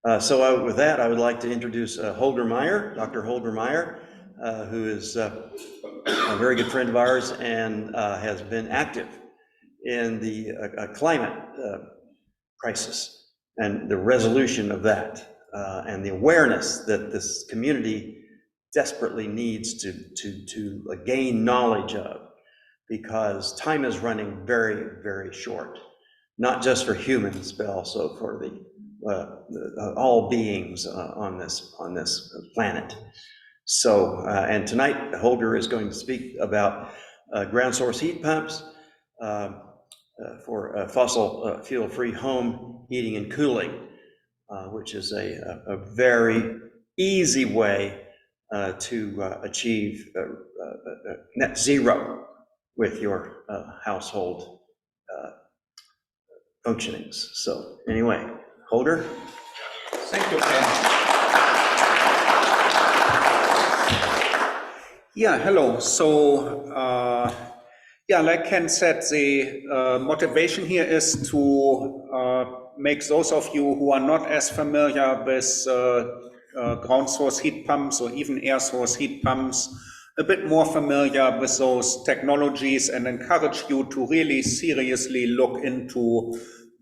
With that, I would like to introduce Holger Meyer, Dr. Holger Meyer, who is a very good friend of ours and has been active in the climate crisis and the resolution of that, and the awareness that this community desperately needs to gain knowledge of, because time is running very, very short, not just for humans, but also for all beings on this planet. So, and tonight Holger is going to speak about ground source heat pumps for fossil fuel-free home heating and cooling, which is a very easy way to achieve net zero with your household functionings. So anyway, Holger. Thank you, Ken. Yeah, hello. So, like Ken said, the motivation here is to make those of you who are not as familiar with ground source heat pumps or even air source heat pumps a bit more familiar with those technologies, and encourage you to really seriously look into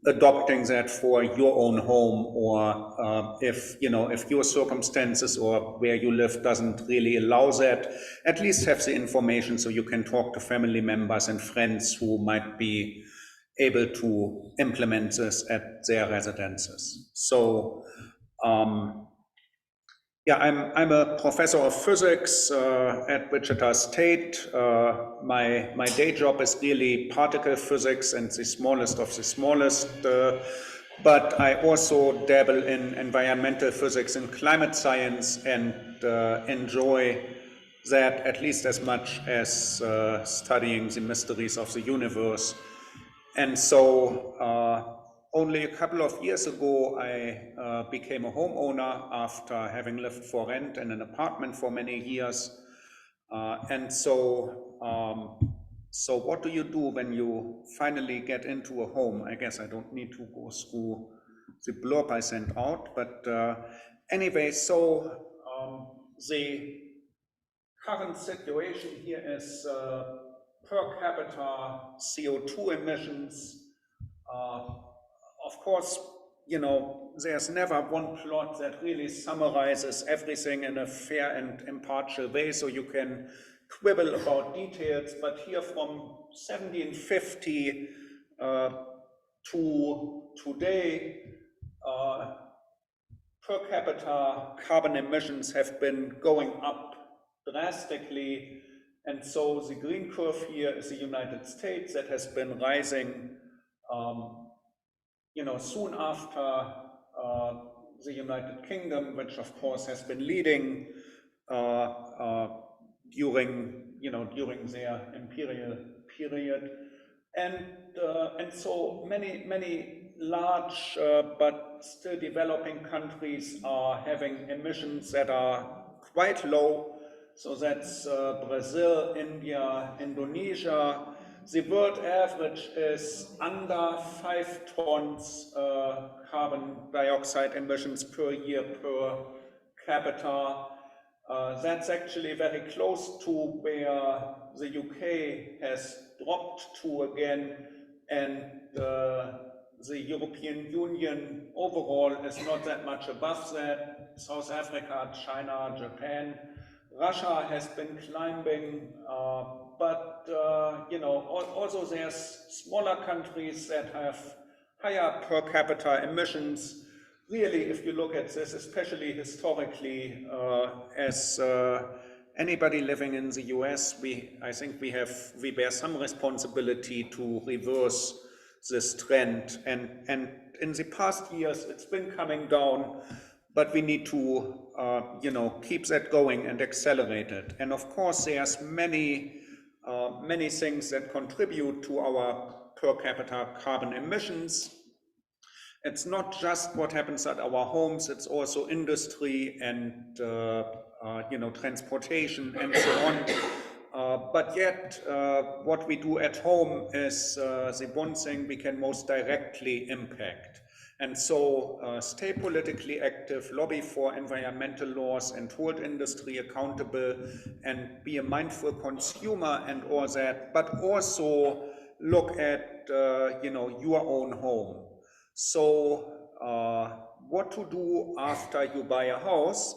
adopting that for your own home, or if your circumstances or where you live doesn't really allow that, at least have the information so you can talk to family members and friends who might be able to implement this at their residences. So I'm a professor of physics at Wichita State. My day job is really particle physics and the smallest of the smallest, but I also dabble in environmental physics and climate science, and enjoy that at least as much as studying the mysteries of the universe. And so only a couple of years ago, I became a homeowner after having lived for rent in an apartment for many years. So what do you do when you finally get into a home? I guess I don't need to go through the blurb I sent out, but anyway, so the current situation here is per capita CO2 emissions. Of course, there's never one plot that really summarizes everything in a fair and impartial way, so you can quibble about details, but here from 1750 to today, per capita carbon emissions have been going up drastically, and so the green curve here is the United States that has been rising soon after the United Kingdom, which of course has been leading during their imperial period, and so many large but still developing countries are having emissions that are quite low. So that's Brazil, India, Indonesia. The world average is under 5 tons carbon dioxide emissions per year per capita. That's actually very close to where the UK has dropped to again, and the European Union overall is not that much above that. South Africa, China, Japan, Russia has been climbing, but also there's smaller countries that have higher per capita emissions. Really, if you look at this, especially historically, as anybody living in the US, I think we bear some responsibility to reverse this trend. And in the past years, it's been coming down, but we need to keep that going and accelerate it. And of course, there's many things that contribute to our per capita carbon emissions. It's not just what happens at our homes, it's also industry and transportation and so on. But yet, what we do at home is the one thing we can most directly impact. And so stay politically active, lobby for environmental laws, and hold industry accountable, and be a mindful consumer and all that, but also look at your own home. So what to do after you buy a house,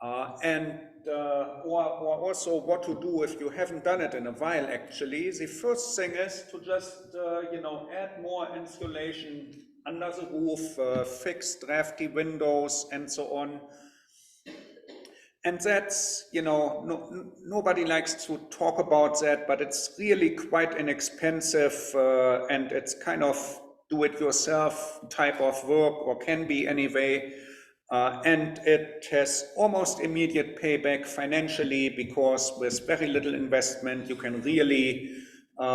or also what to do if you haven't done it in a while. Actually, the first thing is to just add more insulation under the roof, fix drafty windows and so on. And that's, nobody likes to talk about that, but it's really quite inexpensive, and it's kind of do-it-yourself type of work, or can be anyway. And it has almost immediate payback financially, because with very little investment, you can really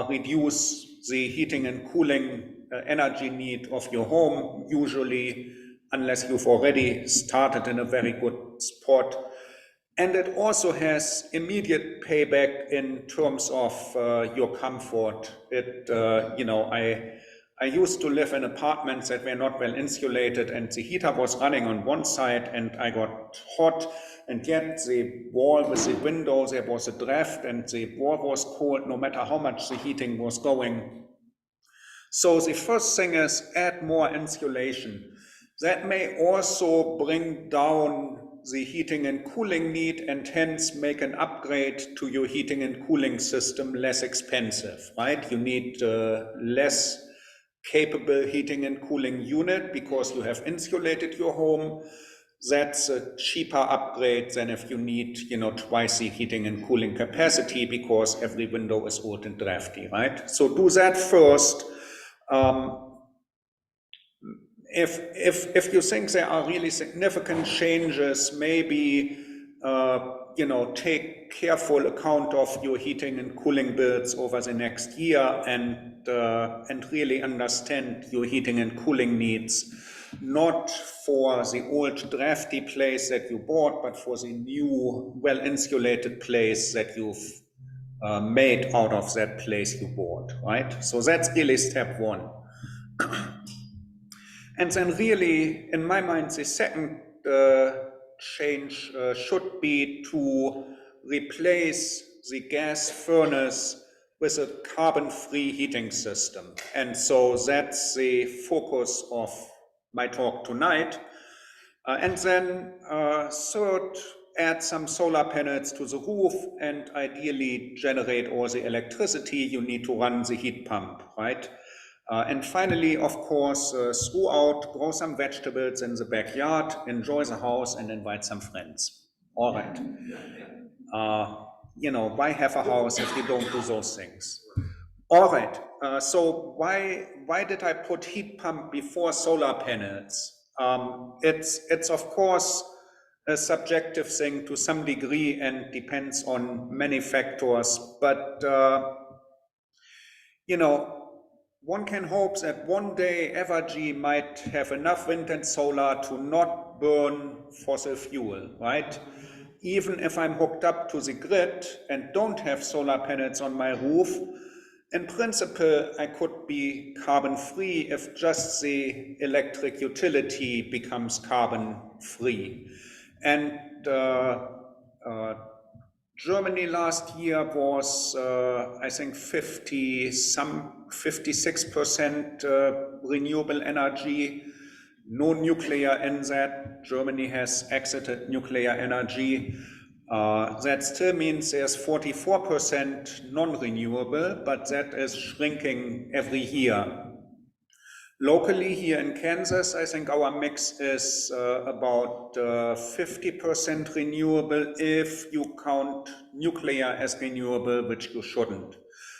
reduce the heating and cooling energy need of your home, usually, unless you've already started in a very good spot. And it also has immediate payback in terms of your comfort. I used to live in apartments that were not well insulated, and the heater was running on one side, and I got hot, and yet the wall with the windows, there was a draft, and the wall was cold no matter how much the heating was going. So the first thing is add more insulation. That may also bring down the heating and cooling need, and hence make an upgrade to your heating and cooling system less expensive, right? You need less capable heating and cooling unit because you have insulated your home. That's a cheaper upgrade than if you need, twice the heating and cooling capacity because every window is old and drafty, right? So do that first. If you think there are really significant changes, maybe take careful account of your heating and cooling bills over the next year, and really understand your heating and cooling needs, not for the old drafty place that you bought, but for the new well-insulated place that you've made out of that place you bought, right? So that's really step one. And then really, in my mind, the second change should be to replace the gas furnace with a carbon-free heating system. And so that's the focus of my talk tonight. And then third, add some solar panels to the roof, and ideally generate all the electricity you need to run the heat pump, right? And finally, of course, throughout, grow some vegetables in the backyard, enjoy the house, and invite some friends. All right. Why have a house if you don't do those things? All right. So why did I put heat pump before solar panels? It's of course a subjective thing to some degree and depends on many factors, but one can hope that one day Evergy might have enough wind and solar to not burn fossil fuel, right? Even if I'm hooked up to the grid and don't have solar panels on my roof, in principle, I could be carbon-free if just the electric utility becomes carbon-free. And Germany last year was, I think, 56% renewable energy, no nuclear in that. Germany has exited nuclear energy. That still means there's 44% non-renewable, but that is shrinking every year. Locally here in Kansas, I think our mix is about 50% renewable if you count nuclear as renewable, which you shouldn't.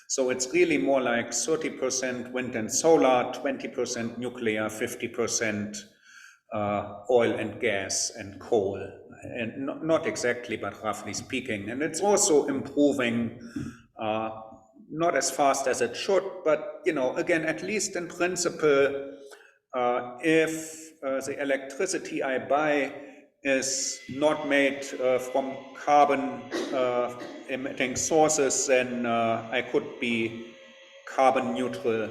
So it's really more like 30% wind and solar, 20% nuclear, 50% oil and gas and coal. And not exactly, but roughly speaking. And it's also improving, not as fast as it should, but again, at least in principle, if the electricity I buy is not made from carbon emitting sources, then I could be carbon neutral.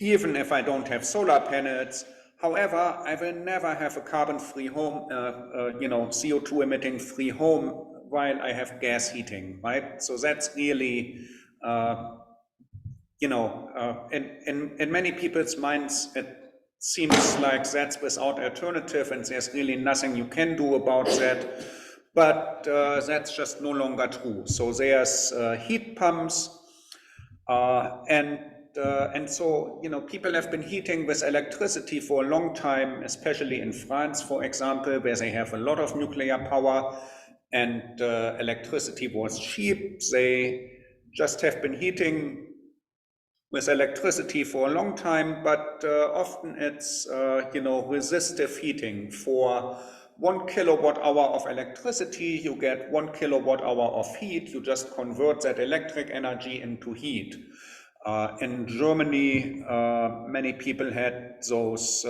Even if I don't have solar panels, However, I will never have a carbon-free home, CO2 emitting free home while I have gas heating, right? So that's really, in many people's minds, it seems like that's without alternative and there's really nothing you can do about that. But that's just no longer true. So there's heat pumps, and so, people have been heating with electricity for a long time, especially in France, for example, where they have a lot of nuclear power and electricity was cheap. They just have been heating with electricity for a long time, but often it's, resistive heating. For 1 kilowatt hour of electricity, you get 1 kilowatt hour of heat. You just convert that electric energy into heat. In Germany, many people had those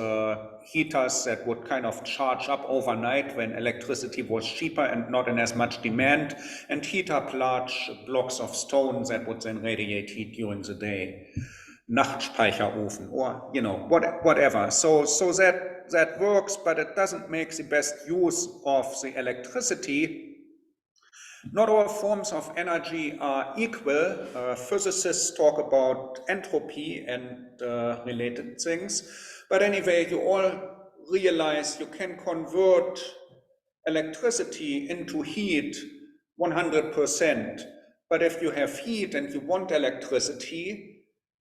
heaters that would kind of charge up overnight when electricity was cheaper and not in as much demand, and heat up large blocks of stone that would then radiate heat during the day. Nachtspeicherofen, or whatever. So that works, but it doesn't make the best use of the electricity. Not all forms of energy are equal. Physicists talk about entropy and related things. But anyway, you all realize you can convert electricity into heat 100%. But if you have heat and you want electricity,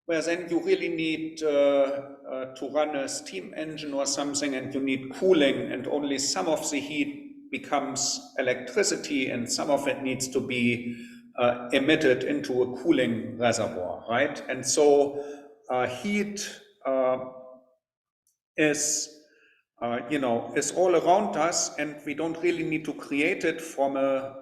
well, then you really need to run a steam engine or something, and you need cooling, and only some of the heat becomes electricity and some of it needs to be emitted into a cooling reservoir, right? And so heat is all around us, and we don't really need to create it from a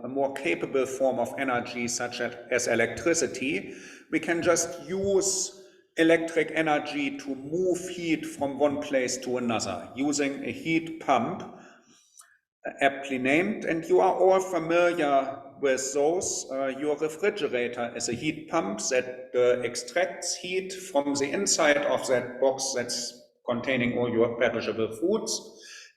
more capable form of energy such as electricity. We can just use electric energy to move heat from one place to another using a heat pump, aptly named, and you are all familiar with those. Your refrigerator is a heat pump that extracts heat from the inside of that box that's containing all your perishable foods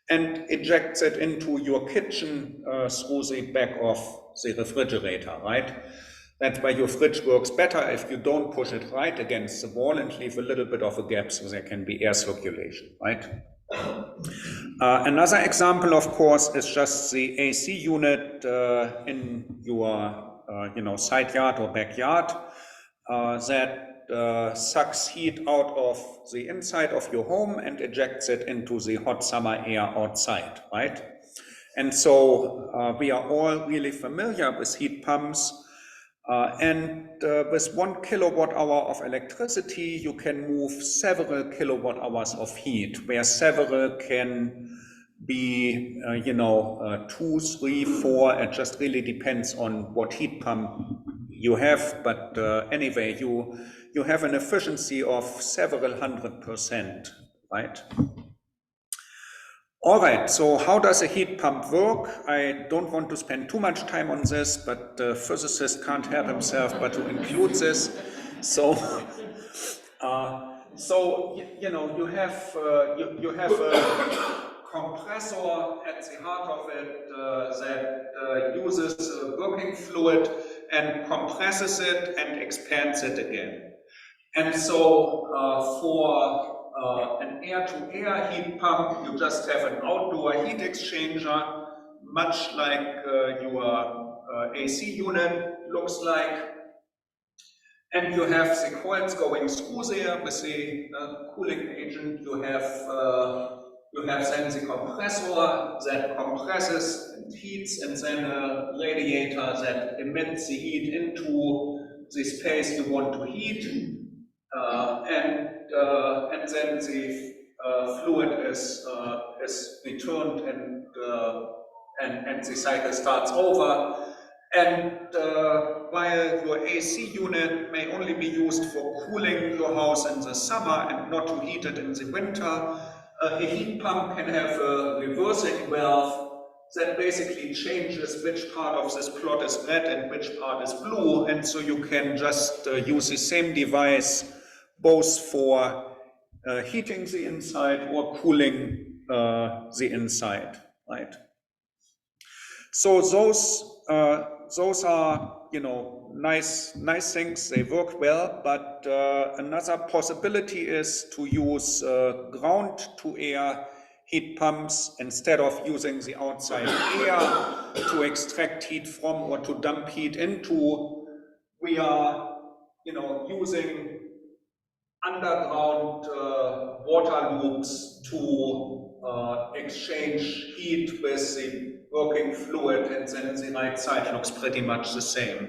and ejects it into your kitchen through the back of the refrigerator, right? That's why your fridge works better if you don't push it right against the wall and leave a little bit of a gap so there can be air circulation, right? Another example, of course, is just the AC unit in your side yard or backyard that sucks heat out of the inside of your home and ejects it into the hot summer air outside, right? And so we are all really familiar with heat pumps. And with 1 kilowatt hour of electricity, you can move several kilowatt hours of heat, where several can be, 2, 3, 4. It just really depends on what heat pump you have. But anyway, you have an efficiency of several 100%, right? All right, so how does a heat pump work? I don't want to spend too much time on this, but the physicist can't help himself but to include this. So, you have a compressor at the heart of it that uses working fluid and compresses it and expands it again. And so for an air-to-air heat pump, you just have an outdoor heat exchanger, much like your AC unit looks like. And you have the coils going through there with the cooling agent. You have then the compressor that compresses and heats, and then a radiator that emits the heat into the space you want to heat. And then the fluid is returned, and the cycle starts over. And while your AC unit may only be used for cooling your house in the summer and not to heat it in the winter, a heat pump can have a reversing valve that basically changes which part of this plot is red and which part is blue, and so you can just use the same device both for heating the inside or cooling the inside, right? So those are, you know, nice things. They work well, but another possibility is to use ground-to-air heat pumps instead of using the outside air to extract heat from or to dump heat into. We are, you know, using underground water loops to exchange heat with the working fluid, and then the right side looks pretty much the same.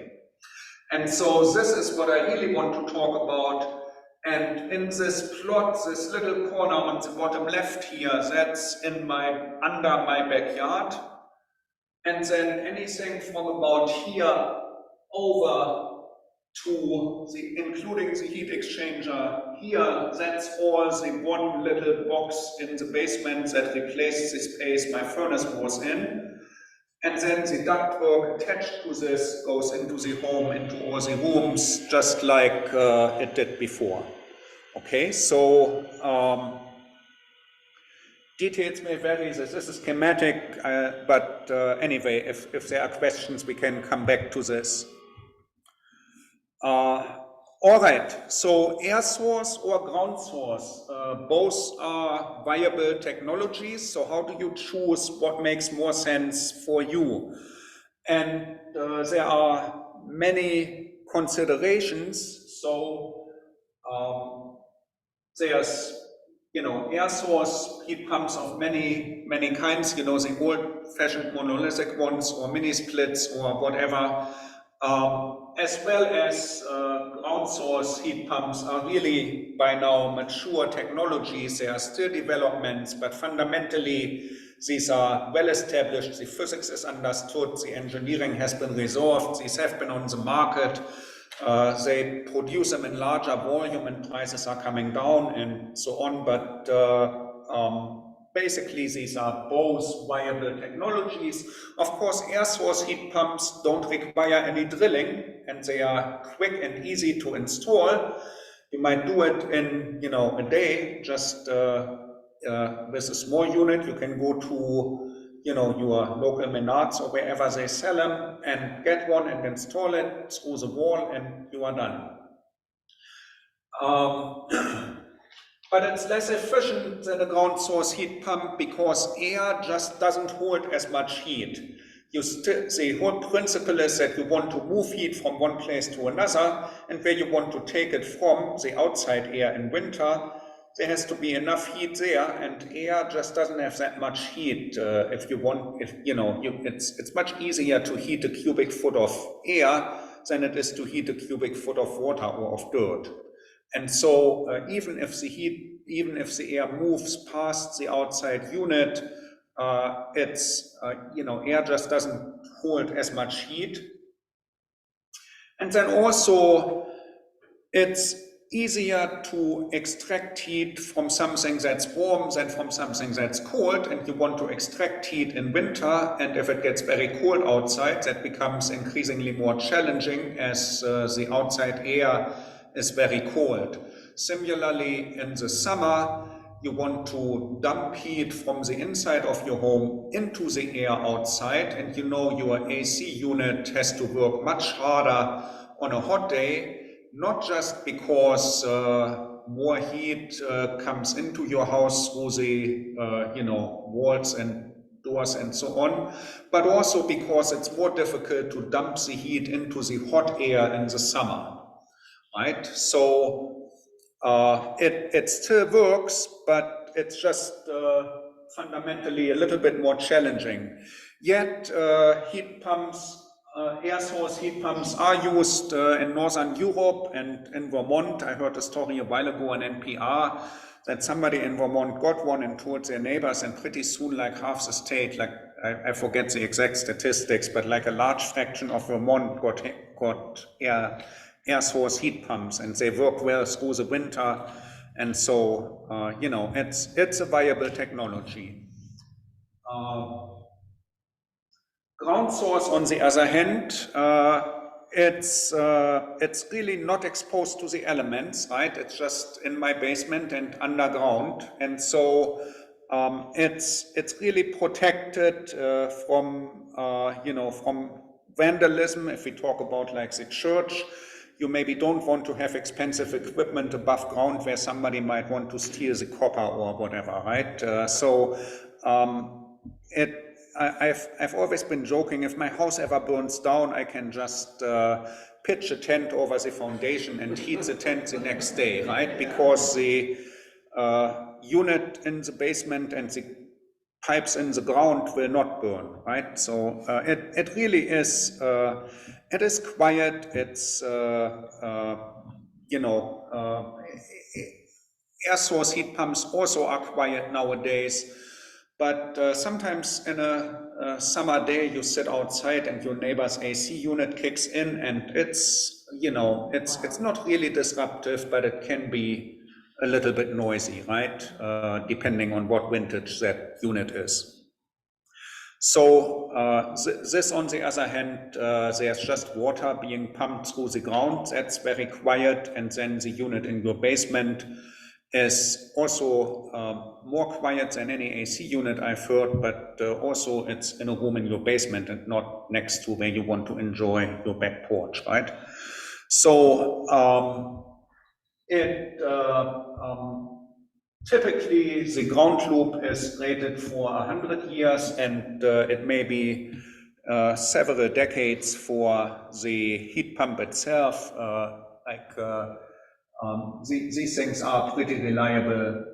And so this is what I really want to talk about. And in this plot, this little corner on the bottom left here, that's under my backyard. And then anything from about here over to including the heat exchanger here, that's all the one little box in the basement that replaced the space my furnace was in. And then the ductwork attached to this goes into the home, into all the rooms, just like it did before. Okay, so details may vary. This is a schematic, but anyway, if there are questions, we can come back to this. All right, so air source or ground source, both are viable technologies. So how do you choose what makes more sense for you? And there are many considerations. So there's, you know, air source heat pumps of many kinds, you know, the old-fashioned monolithic ones or mini splits or whatever. As well as ground source heat pumps are really by now mature technologies. There are still developments, but fundamentally these are well established. The physics is understood, the engineering has been resolved, these have been on the market. They produce them in larger volume and prices are coming down and so on, but basically, these are both viable technologies. Of course, air source heat pumps don't require any drilling, and they are quick and easy to install. You might do it in, you know, a day. Just with a small unit, you can go to, you know, your local Menards or wherever they sell them, and get one and install it through the wall, and you are done. But it's less efficient than a ground source heat pump because air just doesn't hold as much heat. The whole principle is that you want to move heat from one place to another, and where you want to take it from, the outside air in winter, there has to be enough heat there, and air just doesn't have that much heat. It's much easier to heat a cubic foot of air than it is to heat a cubic foot of water or of dirt. And so even if the air moves past the outside unit, air just doesn't hold as much heat. And then also it's easier to extract heat from something that's warm than from something that's cold, and you want to extract heat in winter, and if it gets very cold outside, that becomes increasingly more challenging as the outside air is very cold. Similarly, in the summer, you want to dump heat from the inside of your home into the air outside, and you know your AC unit has to work much harder on a hot day, not just because more heat comes into your house through the walls and doors and so on, but also because it's more difficult to dump the heat into the hot air in the summer. Right, so it still works, but it's just fundamentally a little bit more challenging. Yet heat pumps, air source heat pumps are used in Northern Europe and in Vermont. I heard a story a while ago on NPR that somebody in Vermont got one and told their neighbors, and pretty soon like half the state, like I forget the exact statistics, but like a large fraction of Vermont got air source heat pumps, and they work well through the winter, and so it's a viable technology. Ground source, on the other hand, it's really not exposed to the elements, right? It's just in my basement and underground, and so it's really protected from from vandalism. If we talk about like the church, you maybe don't want to have expensive equipment above ground where somebody might want to steal the copper or whatever, right? I've always been joking, if my house ever burns down, I can just pitch a tent over the foundation and heat the tent the next day, right? Because the unit in the basement and the pipes in the ground will not burn, right? So it really is, it is quiet, it's, air source heat pumps also are quiet nowadays. But sometimes in a summer day, you sit outside and your neighbor's AC unit kicks in, and it's not really disruptive, but it can be a little bit noisy, right? Depending on what vintage that unit is. So this, on the other hand, there's just water being pumped through the ground. That's very quiet, and then the unit in your basement is also more quiet than any AC unit I've heard, but also it's in a room in your basement and not next to where you want to enjoy your back porch, right? So typically the ground loop is rated for 100 years, and it may be several decades for the heat pump itself. These things are pretty reliable.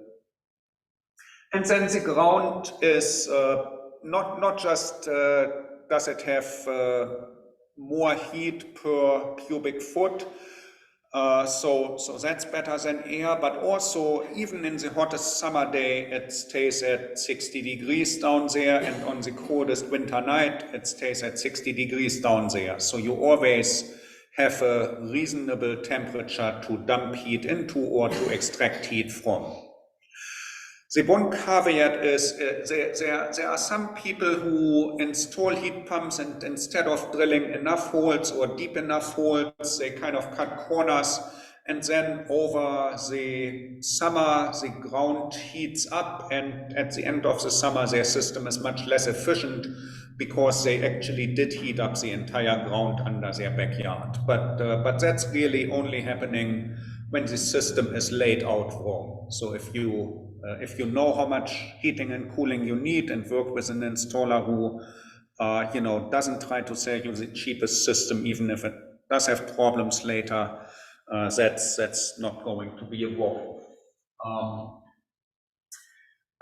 And then the ground is not just does it have more heat per cubic foot, so that's better than air, but also even in the hottest summer day, it stays at 60 degrees down there, and on the coldest winter night, it stays at 60 degrees down there. So you always have a reasonable temperature to dump heat into or to extract heat from. The one caveat is there are some people who install heat pumps, and instead of drilling enough holes or deep enough holes, they kind of cut corners, and then over the summer the ground heats up, and at the end of the summer their system is much less efficient because they actually did heat up the entire ground under their backyard. But that's really only happening when the system is laid out wrong. So if you know how much heating and cooling you need and work with an installer who doesn't try to sell you the cheapest system, even if it does have problems later, that's not going to be a problem.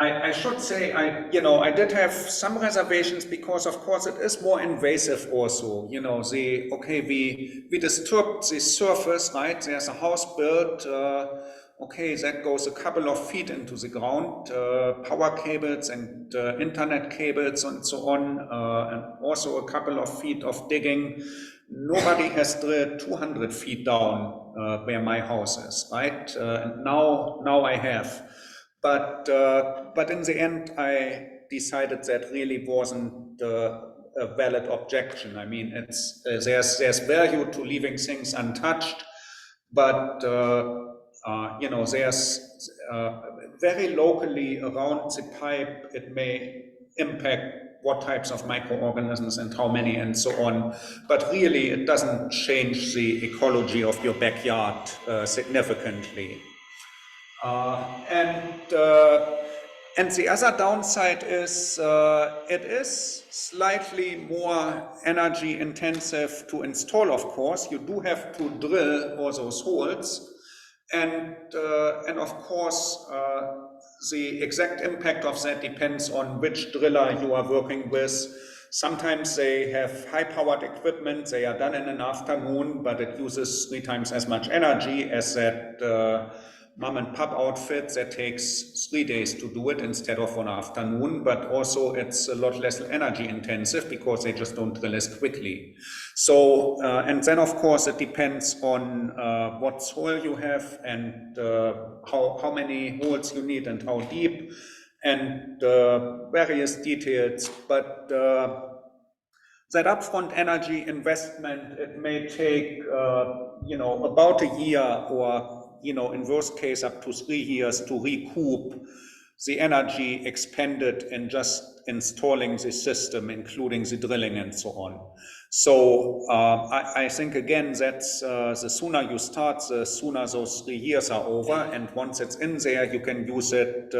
I should say I did have some reservations because of course it is more invasive also. We disturbed the surface, right? There's a house built. Okay, that goes a couple of feet into the ground, power cables and internet cables and so on, and also a couple of feet of digging. Nobody has drilled 200 feet down where my house is, right? And now I have. But in the end, I decided that really wasn't a valid objection. I mean, there's value to leaving things untouched, but there's very locally around the pipe, it may impact what types of microorganisms and how many and so on, but really it doesn't change the ecology of your backyard significantly. And the other downside is it is slightly more energy intensive to install, of course. You do have to drill all those holes. And of course, the exact impact of that depends on which driller you are working with. Sometimes they have high-powered equipment, they are done in an afternoon, but it uses 3 times as much energy as that mom and pop outfit that takes 3 days to do it instead of 1 afternoon, but also it's a lot less energy intensive because they just don't drill as quickly. So, and then of course it depends on what soil you have and how many holes you need and how deep and various details, but that upfront energy investment, it may take, you know, about a year or, you know, in worst case, up to 3 years to recoup the energy expended in just installing the system, including the drilling and so on. So I think, again, that's the sooner you start, the sooner those 3 years are over. And once it's in there, you can use it,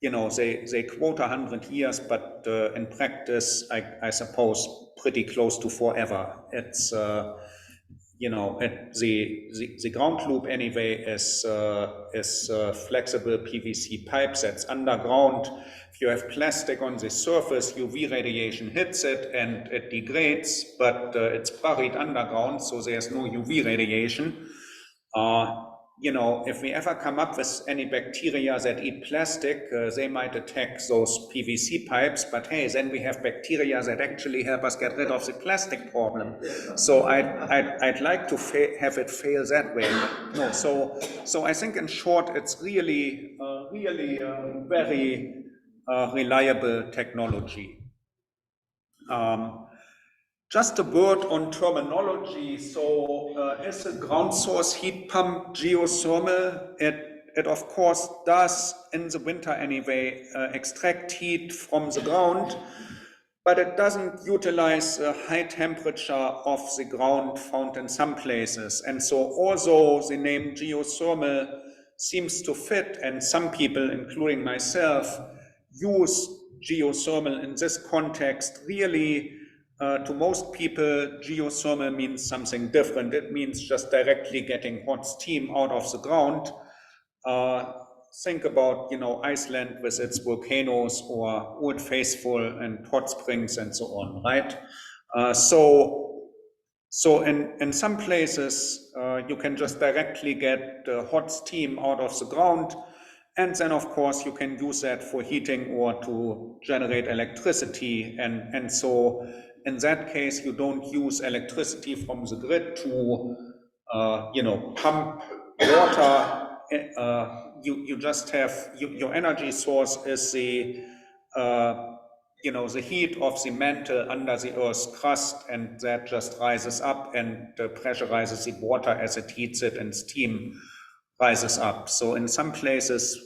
you know, they quote 100 years, but in practice, I suppose, pretty close to forever. It's, you know, the ground loop anyway is flexible PVC pipes that's underground. If you have plastic on the surface, UV radiation hits it and it degrades, but it's buried underground, so there's no UV radiation. You know, if we ever come up with any bacteria that eat plastic, they might attack those PVC pipes, but hey, then we have bacteria that actually help us get rid of the plastic problem. So I'd like to have it fail that way. No, so I think in short, it's really very reliable technology. Just a word on terminology. So is a ground source heat pump geothermal? It of course does, in the winter anyway, extract heat from the ground, but it doesn't utilize the high temperature of the ground found in some places. And so although the name geothermal seems to fit, and some people, including myself, use geothermal in this context, really to most people, geothermal means something different. It means just directly getting hot steam out of the ground. Think about, you know, Iceland with its volcanoes, or Old Faithful and hot springs and so on, right? So in some places, you can just directly get hot steam out of the ground. And then, of course, you can use that for heating or to generate electricity. And so in that case, you don't use electricity from the grid to, you know, pump water. You just have, your energy source is the, you know, the heat of the mantle under the Earth's crust, and that just rises up and pressurizes the water as it heats it, and steam rises up. So in some places,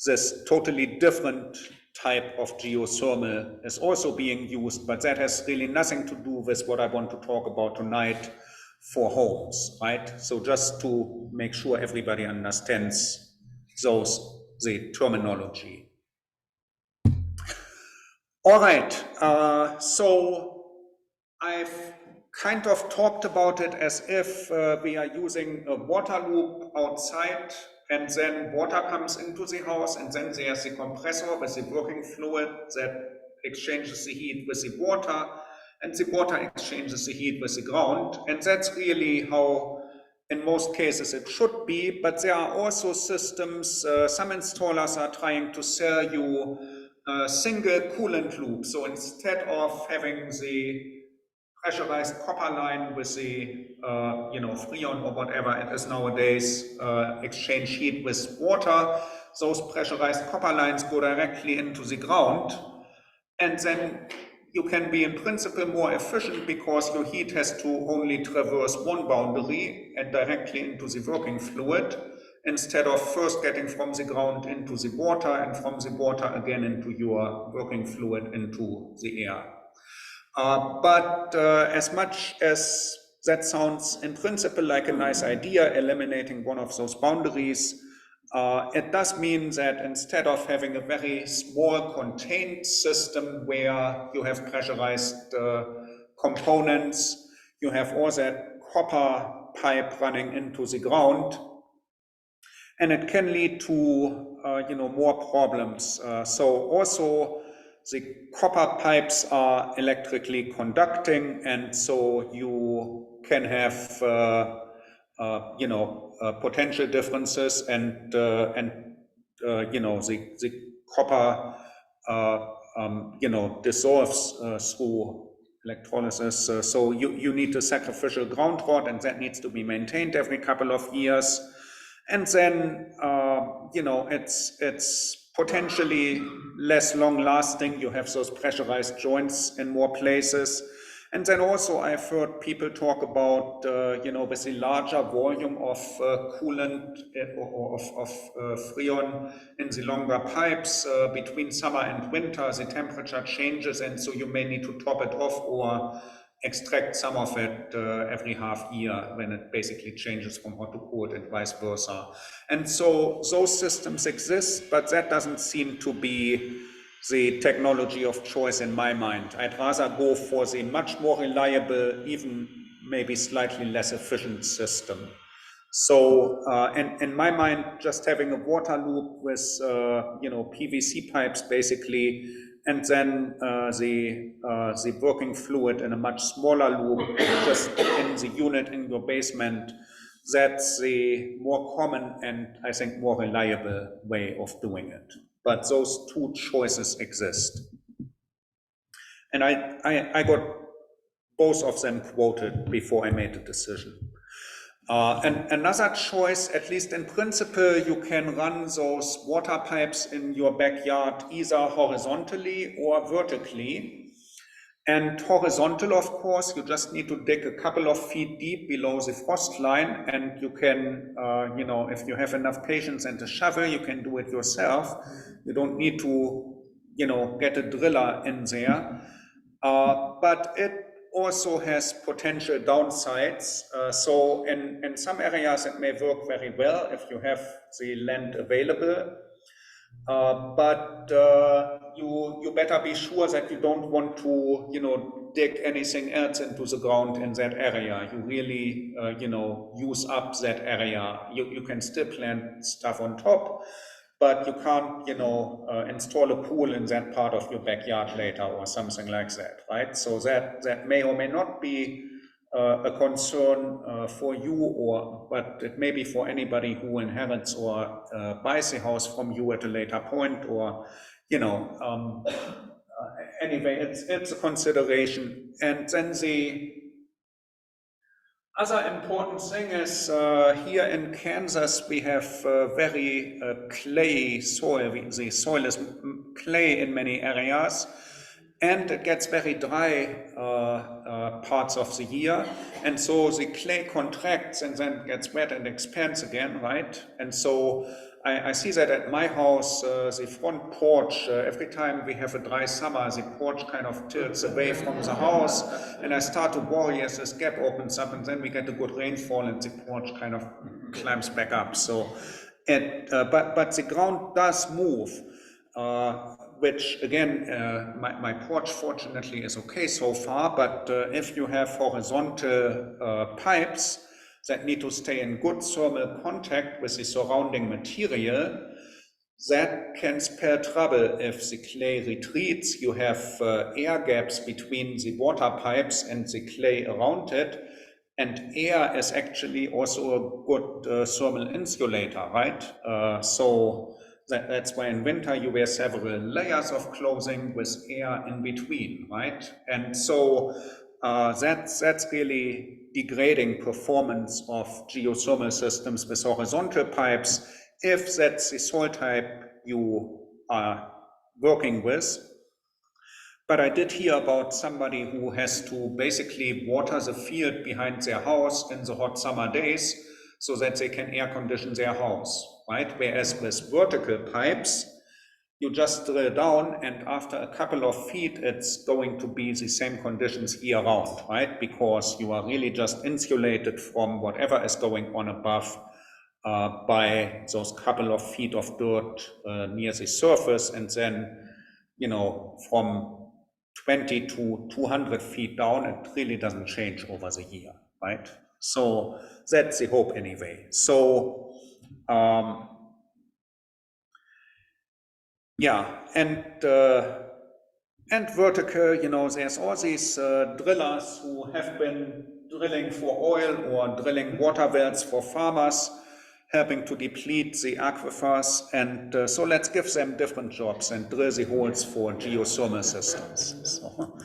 this totally different type of geothermal is also being used, but that has really nothing to do with what I want to talk about tonight for homes, right? So just to make sure everybody understands the terminology. All right, so I've kind of talked about it as if we are using a water loop outside, and then water comes into the house, and then there's the compressor with the working fluid that exchanges the heat with the water, and the water exchanges the heat with the ground. And that's really how, in most cases, it should be. But there are also systems, some installers are trying to sell you a single coolant loop. So instead of having the pressurized copper line with the, you know, Freon or whatever it is nowadays, exchange heat with water, those pressurized copper lines go directly into the ground. And then you can be in principle more efficient, because your heat has to only traverse one boundary and directly into the working fluid, instead of first getting from the ground into the water, and from the water again into your working fluid into the air. But as much as that sounds in principle like a nice idea, eliminating one of those boundaries, it does mean that instead of having a very small contained system where you have pressurized components, you have all that copper pipe running into the ground, and it can lead to you know, more problems. So also, the copper pipes are electrically conducting, and so you can have you know, potential differences, and you know, the copper you know, dissolves through electrolysis. So you need a sacrificial ground rod, and that needs to be maintained every couple of years. And then, it's potentially less long lasting. You have those pressurized joints in more places. And then also I've heard people talk about, with the larger volume of coolant or of Freon in the longer pipes between summer and winter, the temperature changes, and so you may need to top it off or extract some of it every half year when it basically changes from hot to cold and vice versa. And so those systems exist, but that doesn't seem to be the technology of choice in my mind. I'd rather go for the much more reliable, even maybe slightly less efficient system. So, in my mind, just having a water loop with, PVC pipes basically, and then the working fluid in a much smaller loop, just in the unit in your basement, that's the more common and I think more reliable way of doing it. But those two choices exist. And I got both of them quoted before I made the decision. And another choice, at least in principle, you can run those water pipes in your backyard either horizontally or vertically. And horizontal, of course, you just need to dig a couple of feet deep below the frost line, and you can, if you have enough patience and a shovel, you can do it yourself. You don't need to, get a driller in there. But it also has potential downsides. So in some areas it may work very well if you have the land available. But you better be sure that you don't want to, dig anything else into the ground in that area. You really, use up that area. You can still plant stuff on top, but you can't, install a pool in that part of your backyard later or something like that, right? So that may or may not be a concern for you, but it may be for anybody who inherits or buys a house from you at a later point, or anyway, it's a consideration. And then the other important thing is here in Kansas we have very clay soil. The soil is clay in many areas, and it gets very dry parts of the year, and so the clay contracts and then gets wet and expands again, right? And so I see that at my house, the front porch, every time we have a dry summer, the porch kind of tilts away from the house, and I start to worry as this gap opens up, and then we get a good rainfall and the porch kind of climbs back up. So, but the ground does move. Which again, my porch fortunately is okay so far, but if you have horizontal pipes that need to stay in good thermal contact with the surrounding material, that can spell trouble if the clay retreats. You have air gaps between the water pipes and the clay around it, and air is actually also a good thermal insulator, right? So that's why in winter you wear several layers of clothing with air in between, right? And so that's really degrading performance of geothermal systems with horizontal pipes, if that's the soil type you are working with. But I did hear about somebody who has to basically water the field behind their house in the hot summer days so that they can air condition their house, right? Whereas with vertical pipes, you just drill down, and after a couple of feet, it's going to be the same conditions year round, right? Because you are really just insulated from whatever is going on above by those couple of feet of dirt near the surface, and then, from 20 to 200 feet down, it really doesn't change over the year, right? So that's the hope anyway. So, yeah, and vertical, there's all these drillers who have been drilling for oil or drilling water wells for farmers, helping to deplete the aquifers, and so let's give them different jobs and drill the holes for geothermal systems. So,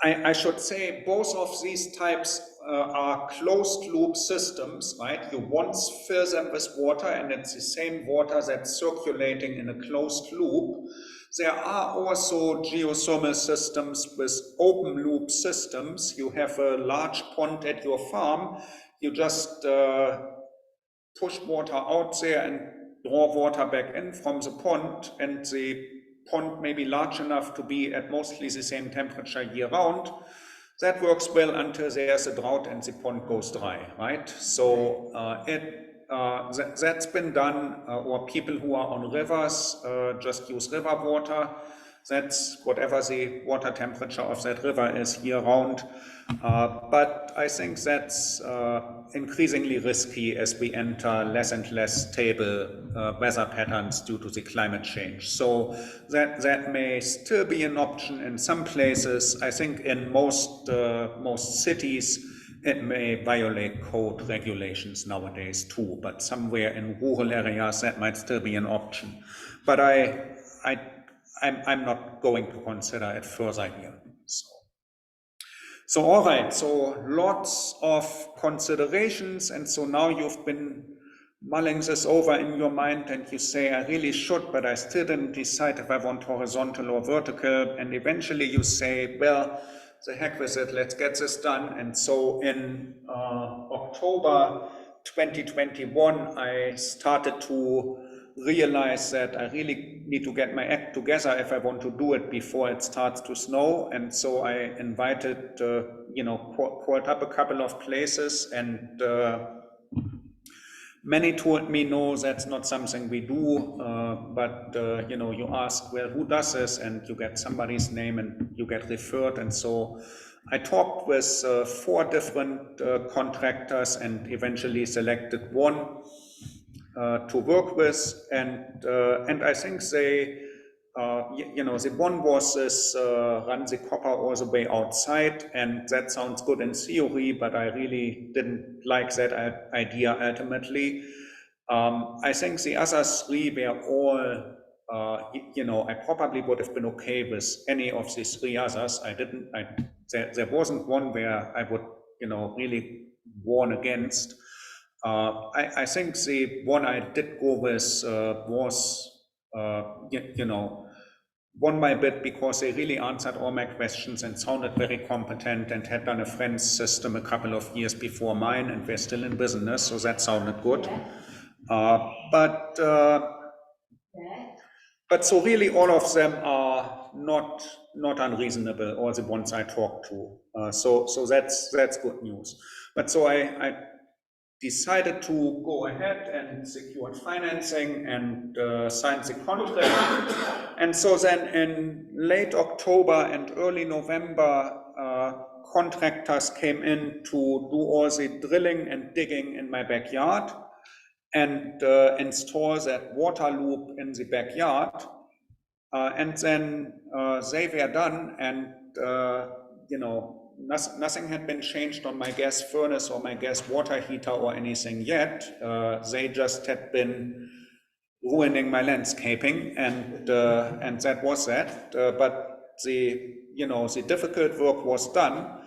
I should say both of these types are closed loop systems, right? You once fill them with water and it's the same water that's circulating in a closed loop. There are also geothermal systems with open loop systems. You have a large pond at your farm. You just push water out there and draw water back in from the pond, and the pond may be large enough to be at mostly the same temperature year round. That works well until there's a drought and the pond goes dry, right? So that's been done, or people who are on rivers just use river water. That's whatever the water temperature of that river is year round. But I think that's increasingly risky as we enter less and less stable weather patterns due to the climate change. So that may still be an option in some places. I think in most cities, it may violate code regulations nowadays too, but somewhere in rural areas that might still be an option. But I'm not going to consider it further here. So all right, so lots of considerations, and so now you've been mulling this over in your mind and you say, I really should, but I still didn't decide if I want horizontal or vertical, and eventually you say, well, the heck with it, let's get this done. And so in October 2021, I started to realize that I really need to get my act together if I want to do it before it starts to snow. And so I invited, called up a couple of places, and many told me, no, that's not something we do, but you ask, well, who does this? And you get somebody's name and you get referred. And so I talked with 4 different contractors and eventually selected one to work with, and I think they, the one was this run the copper all the way outside, and that sounds good in theory, but I really didn't like that idea ultimately. I think the other 3 were all, I probably would have been okay with any of the 3 others. There wasn't one where I would, really warn against. I think the one I did go with was, won my bid because they really answered all my questions and sounded very competent and had done a French system a couple of years before mine, and we're still in business, so that sounded good. But so really all of them are not unreasonable, all the ones I talked to. So that's good news. But so I decided to go ahead and secure financing and sign the contract. And so then in late October and early November, contractors came in to do all the drilling and digging in my backyard and install that water loop in the backyard. And then they were done, and nothing had been changed on my gas furnace or my gas water heater or anything yet. They just had been ruining my landscaping, and that was that. But the difficult work was done.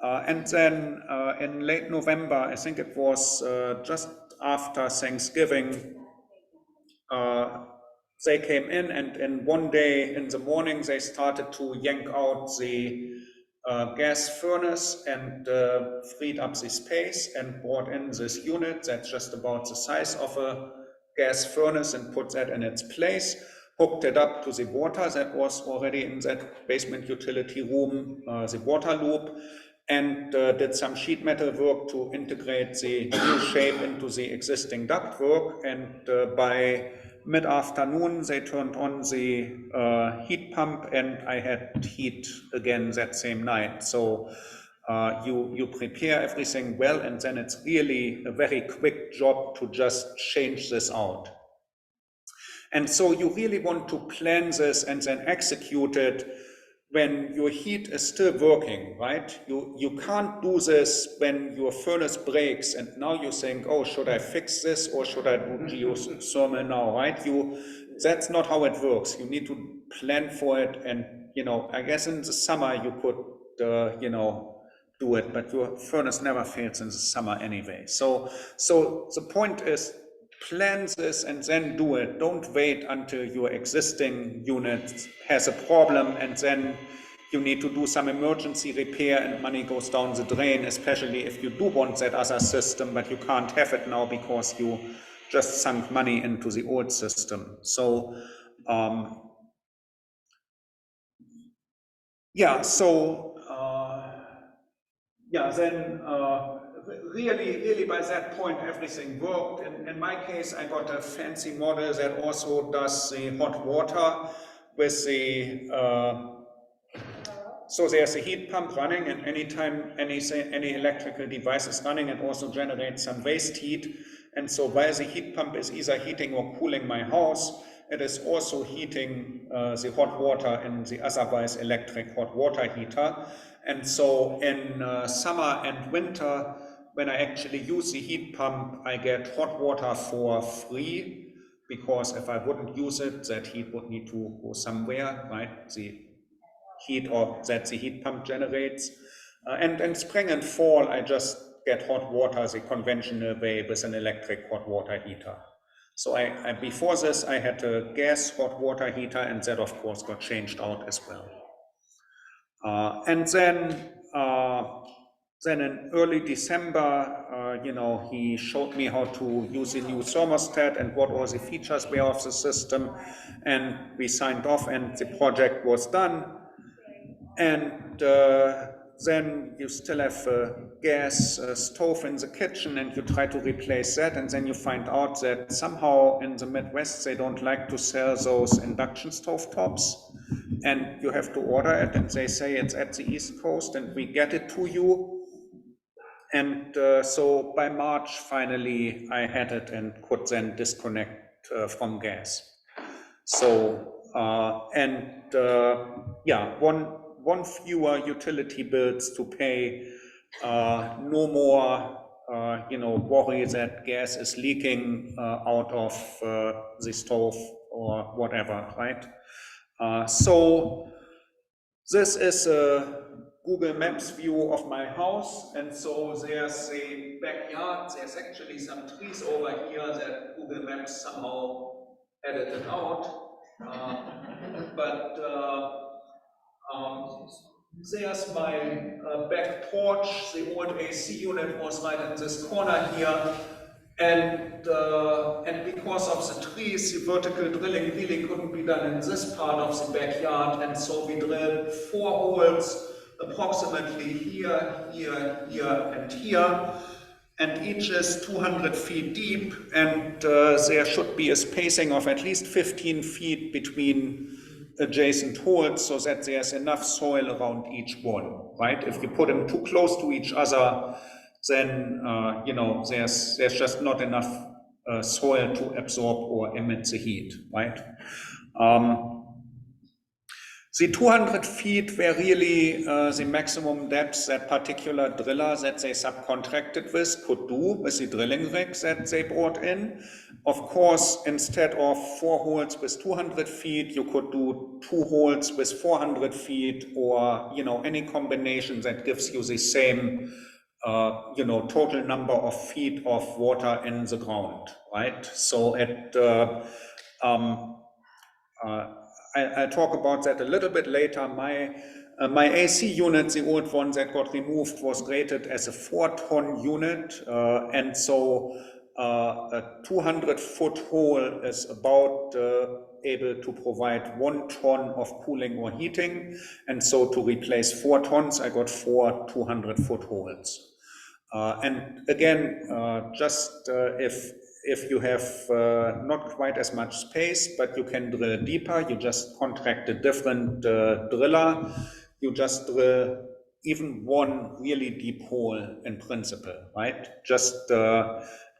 And then in late November, I think it was just after Thanksgiving, they came in, and one day in the morning, they started to yank out the gas furnace and freed up the space and brought in this unit that's just about the size of a gas furnace and put that in its place, hooked it up to the water that was already in that basement utility room, the water loop, and did some sheet metal work to integrate the new shape into the existing ductwork. And by mid-afternoon, they turned on the heat pump, and I had heat again that same night. So you prepare everything well, and then it's really a very quick job to just change this out. And so you really want to plan this and then execute it when your heat is still working, right? You can't do this when your furnace breaks and now you think, oh, should I fix this or should I do geothermal now, right? That's not how it works. You need to plan for it, and I guess in the summer you could you know, do it, but your furnace never fails in the summer anyway. So the point is, plan this and then do it. Don't wait until your existing unit has a problem and then you need to do some emergency repair and money goes down the drain, especially if you do want that other system, but you can't have it now because you just sunk money into the old system. So, then really by that point, everything worked. In my case, I got a fancy model that also does the hot water with the, so there's a heat pump running, and anytime any electrical device is running, it also generates some waste heat. And so while the heat pump is either heating or cooling my house, it is also heating the hot water in the otherwise electric hot water heater. And so in summer and winter, when I actually use the heat pump, I get hot water for free, because if I wouldn't use it, that heat would need to go somewhere, right? The heat that the heat pump generates. And in spring and fall, I just get hot water the conventional way with an electric hot water heater. So before this, I had a gas hot water heater, and that of course got changed out as well. And then in early December, you know, he showed me how to use the new thermostat and what all the features were of the system, and we signed off and the project was done. And then you still have a gas stove in the kitchen, and you try to replace that, and then you find out that somehow in the Midwest they don't like to sell those induction stove tops, and you have to order it, and they say it's at the East Coast and we get it to you. And so by March, finally, I had it and could then disconnect from gas. So, one fewer utility bills to pay, no more, you know, worry that gas is leaking out of the stove or whatever, right? So this is a Google Maps view of my house, and so there's a backyard. There's actually some trees over here that Google Maps somehow edited out, there's my back porch. The old AC unit was right in this corner here, and because of the trees, the vertical drilling really couldn't be done in this part of the backyard, and so we drilled 4 holes approximately here, here, here, and here, and each is 200 feet deep, and there should be a spacing of at least 15 feet between adjacent holes so that there's enough soil around each one, right? If you put them too close to each other, then you know, there's just not enough soil to absorb or emit the heat, right? The 200 feet were really the maximum depth that particular driller that they subcontracted with could do with the drilling rig that they brought in. Of course, instead of 4 holes with 200 feet, you could do 2 holes with 400 feet, or, you know, any combination that gives you the same, you know, total number of feet of water in the ground, right? So I'll talk about that a little bit later. My AC unit, the old one that got removed, was rated as a 4-ton unit, and so a 200-foot hole is about able to provide 1 ton of cooling or heating, and so to replace 4 tons, I got 4 200-foot holes. And again, if you have not quite as much space, but you can drill deeper, you just contract a different driller. You just drill even 1 really deep hole in principle, right? Just,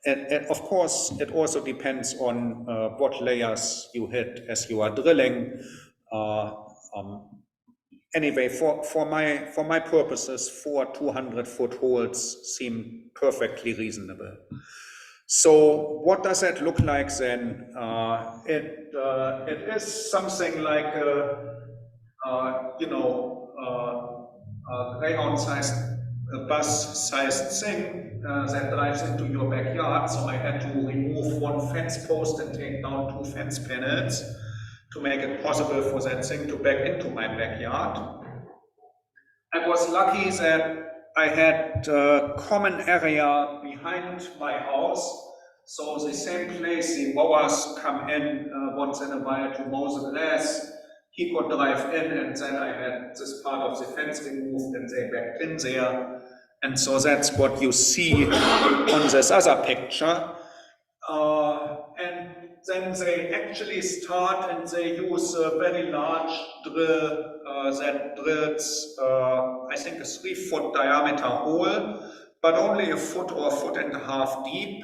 and of course, it also depends on what layers you hit as you are drilling. Anyway, for my purposes, 4 200-foot holes seem perfectly reasonable. So what does that look like then? It is something like you know, Greyhound-sized bus-sized thing that drives into your backyard. So I had to remove one fence post and take down 2 fence panels to make it possible for that thing to back into my backyard. I was lucky that I had a common area behind my house. So the same place the mowers come in once in a while to mow the grass. He could drive in, and then I had this part of the fence removed and they backed in there. And so that's what you see on this other picture. And then they actually start and they use a very large drill that drills, I think, a 3-foot diameter hole, but only a foot or a foot and a half deep.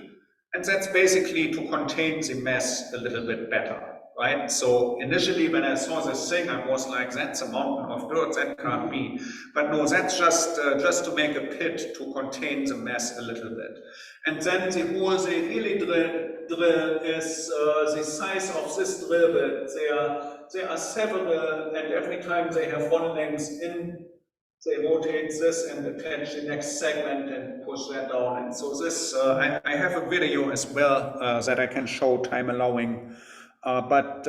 And that's basically to contain the mess a little bit better. Right? So initially when I saw this thing, I was like, that's a mountain of dirt, that can't be. But no, that's just to make a pit to contain the mess a little bit. And then the hole they really drill is the size of this drill bit. There are several, and every time they have one length in, they rotate this and attach the next segment and push that down. And so this, I have a video as well that I can show, time allowing. But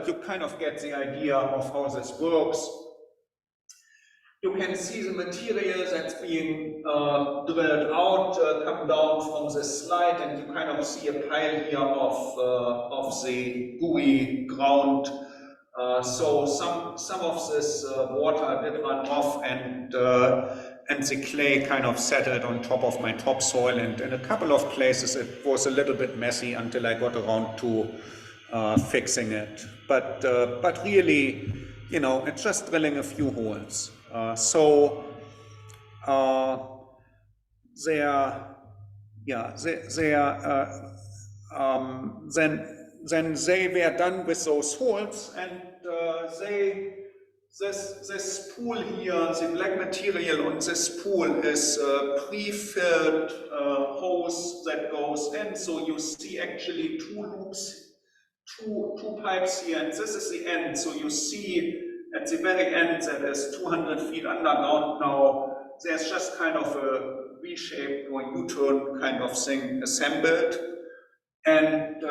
you kind of get the idea of how this works. You can see the material that's being drilled out come down from the slide, and you kind of see a pile here of the gooey ground. So some of this water did run off, and the clay kind of settled on top of my topsoil, and in a couple of places it was a little bit messy until I got around to fixing it, but really, you know, it's just drilling a few holes. Then they were done with those holes, and this spool here, the black material on this spool is a pre-filled hose that goes in. So you see actually 2 loops. Two pipes here, and this is the end. So you see at the very end that is 200 feet underground now. There's just kind of a V-shaped or U-turn kind of thing assembled. And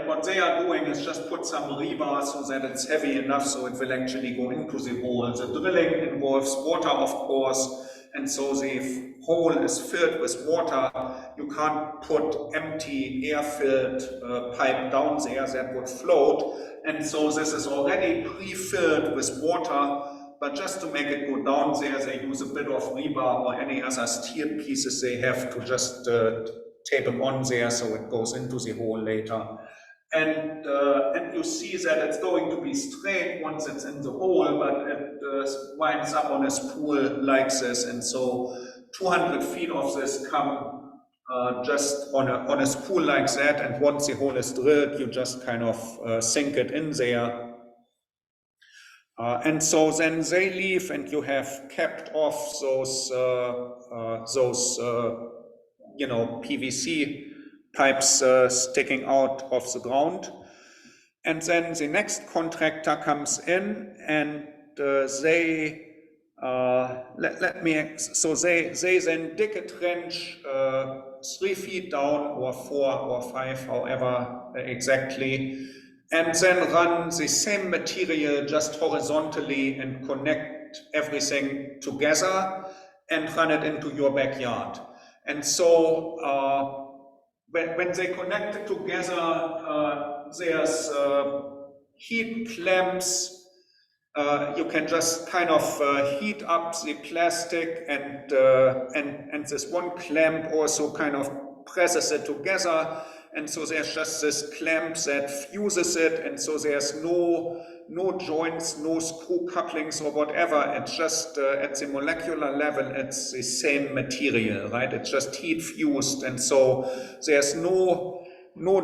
what they are doing is just put some rebar so that it's heavy enough so it will actually go into the hole. The drilling involves water, of course, and so the hole is filled with water. You can't put empty air-filled pipe down there, that would float. And so this is already pre-filled with water, but just to make it go down there, they use a bit of rebar or any other steel pieces they have to just tape them on there so it goes into the hole later. And you see that it's going to be straight once it's in the hole, but it winds up on a spool like this. And so 200 feet of this come just on a spool like that. And once the hole is drilled, you just kind of sink it in there. And so then they leave, and you have capped off those you know, PVC pipes sticking out of the ground. And then the next contractor comes in, and they they then dig a trench 3 feet down, or 4 or 5, however exactly, and then run the same material just horizontally and connect everything together and run it into your backyard. And so when they connect it together, there's heat clamps. You can just kind of heat up the plastic, and this one clamp also kind of presses it together. And so there's just this clamp that fuses it, and so there's no joints, no screw couplings or whatever. It's just at the molecular level, it's the same material, right? It's just heat fused, and so there's no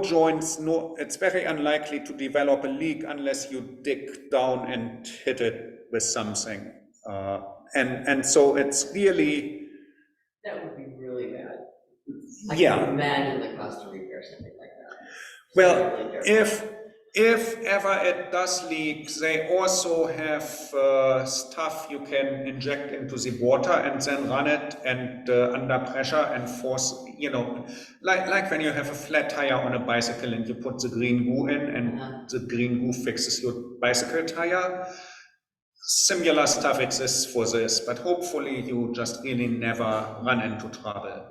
joints. It's very unlikely to develop a leak unless you dig down and hit it with something. And so it's really, that would be really bad. I yeah. can imagine the cost to repair something like that. Well, if ever it does leak, they also have stuff you can inject into the water and then run it and under pressure and force, you know, like when you have a flat tire on a bicycle and you put the green goo in and the green goo fixes your bicycle tire. Similar stuff exists for this, but hopefully you just really never run into trouble.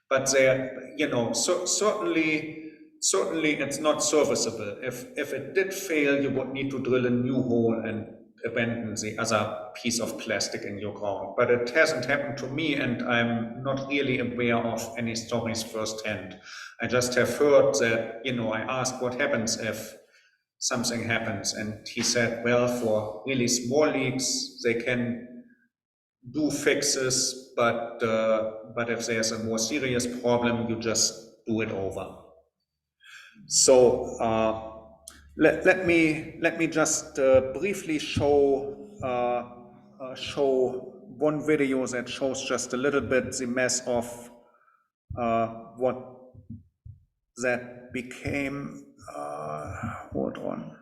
But there, you know, certainly it's not serviceable. If it did fail, you would need to drill a new hole and abandon the other piece of plastic in your ground. But it hasn't happened to me, and I'm not really aware of any stories firsthand. I just have heard that, you know, I asked what happens if something happens, and he said, well, for really small leaks, they can do fixes, but if there's a more serious problem, you just do it over. So let me just briefly show one video that shows just a little bit the mess of what that became. Hold on.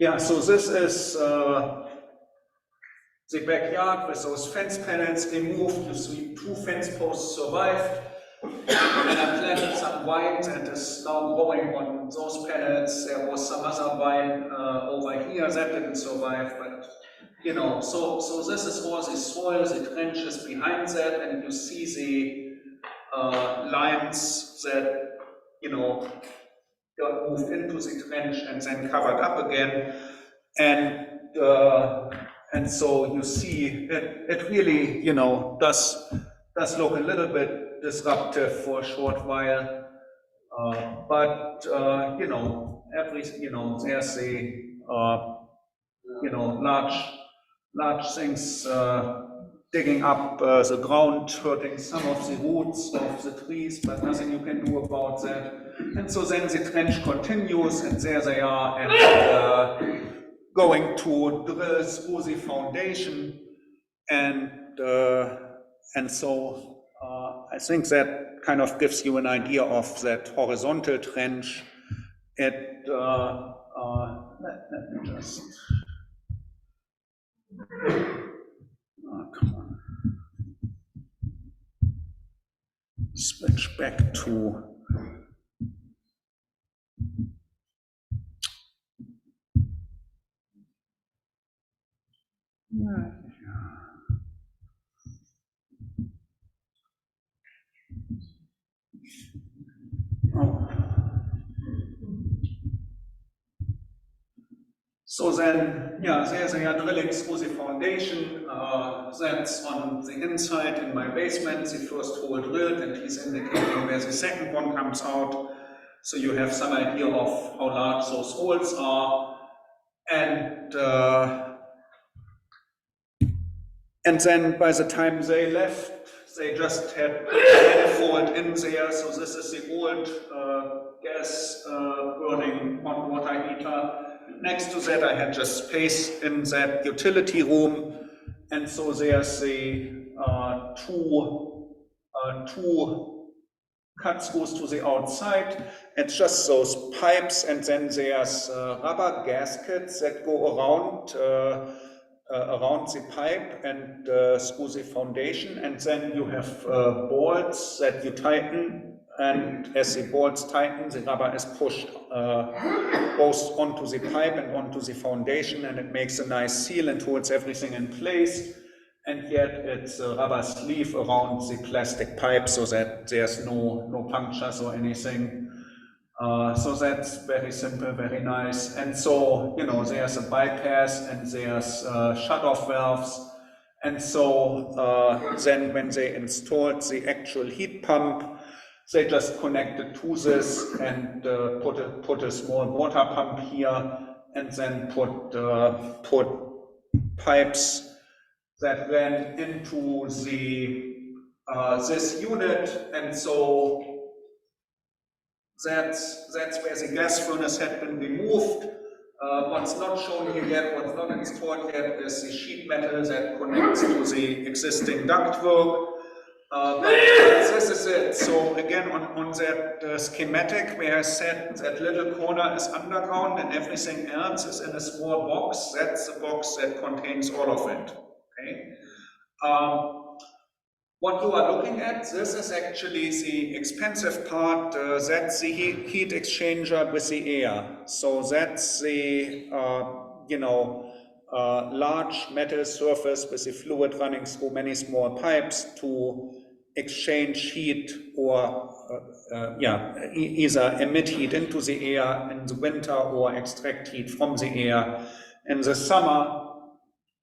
Yeah, so this is the backyard with those fence panels removed. You see 2 fence posts survived. And I planted some vine that is now growing on those panels. There was some other vine over here that didn't survive, but you know, so this is all the soil, the trenches behind that, and you see the lines that, you know, got moved into the trench and then covered up again. And so you see it really, you know, does look a little bit disruptive for a short while, but you know, there's a you know, large things digging up the ground, hurting some of the roots of the trees, but nothing you can do about that. And so then the trench continues, and there they are, and going to drill through the foundation, and so I think that kind of gives you an idea of that horizontal trench. Let me just. Come on. Switch back to. So then, yeah, there's a drilling through the foundation. That's on the inside in my basement, the first hole drilled, and he's indicating where the second one comes out. So you have some idea of how large those holes are. And then by the time they left, they just had manifold in there. So this is the old gas burning hot water heater. Next to that, I had just space in that utility room, and so there's the two cut throughs to the outside. It's just those pipes, and then there's rubber gaskets that go around the pipe and through the foundation, and then you have bolts that you tighten. And as the bolts tighten, the rubber is pushed both onto the pipe and onto the foundation, and it makes a nice seal and holds everything in place. And yet it's a rubber sleeve around the plastic pipe so that there's no punctures or anything. So that's very simple, very nice. And so, you know, there's a bypass and there's shut-off valves. And so then when they installed the actual heat pump, they just connected to this and put a small water pump here, and then put pipes that ran into the this unit, and so that's where the gas furnace had been removed. What's not shown here yet, what's not installed yet, is the sheet metal that connects to the existing ductwork. But this is it. So again, on that schematic where I said that little corner is underground and everything else is in a small box, that's the box that contains all of it. Okay. What you are looking at, this is actually the expensive part, that's the heat exchanger with the air. So that's the, large metal surface with the fluid running through many small pipes to exchange heat or, either emit heat into the air in the winter or extract heat from the air in the summer.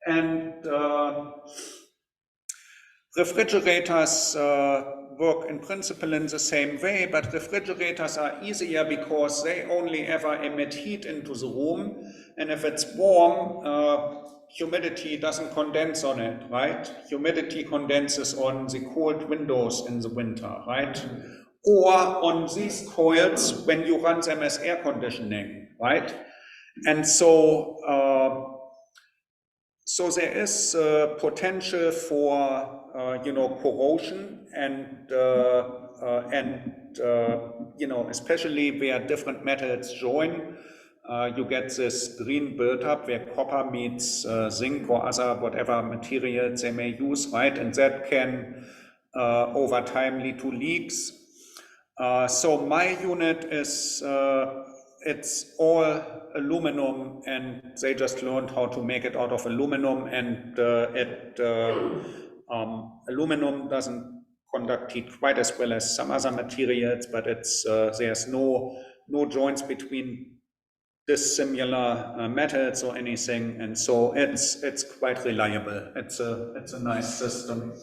And refrigerators work in principle in the same way, but refrigerators are easier because they only ever emit heat into the room, and if it's warm, humidity doesn't condense on it, right? Humidity condenses on the cold windows in the winter, right? Or on these coils when you run them as air conditioning, right? And so there is potential for corrosion and especially where different metals join, you get this green buildup where copper meets zinc or other whatever materials they may use, right? And that can over time lead to leaks. So my unit is it's all aluminum, and they just learned how to make it out of aluminum, and aluminum doesn't conduct heat quite as well as some other materials, but it's there's no joints between dissimilar metals or anything, and so it's quite reliable. It's a nice system.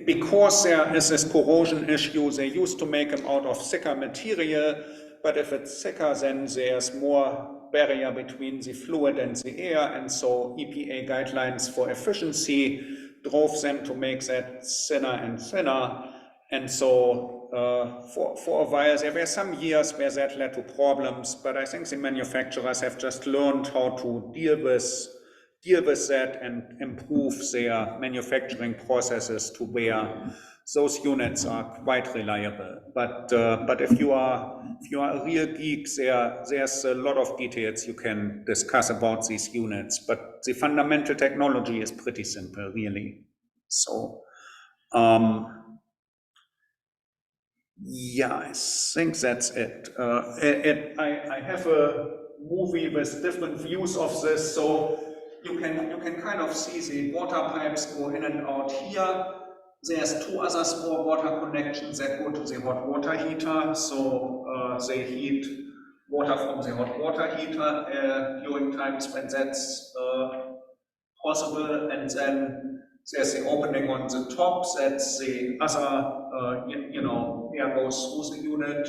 Because there is this corrosion issue, they used to make them out of thicker material, but if it's thicker, then there's more barrier between the fluid and the air, and so EPA guidelines for efficiency drove them to make that thinner and thinner. And so for a while, there were some years where that led to problems, but I think the manufacturers have just learned how to deal with that and improve their manufacturing processes to where those units are quite reliable. But if you are a real geek, there's a lot of details you can discuss about these units, but the fundamental technology is pretty simple, really. So yeah, I think that's it. I have a movie with different views of this, so you can kind of see the water pipes go in and out here. There's two other small water connections that go to the hot water heater, so they heat water from the hot water heater during times when that's possible, and then there's the opening on the top, that's the other, air goes through the unit,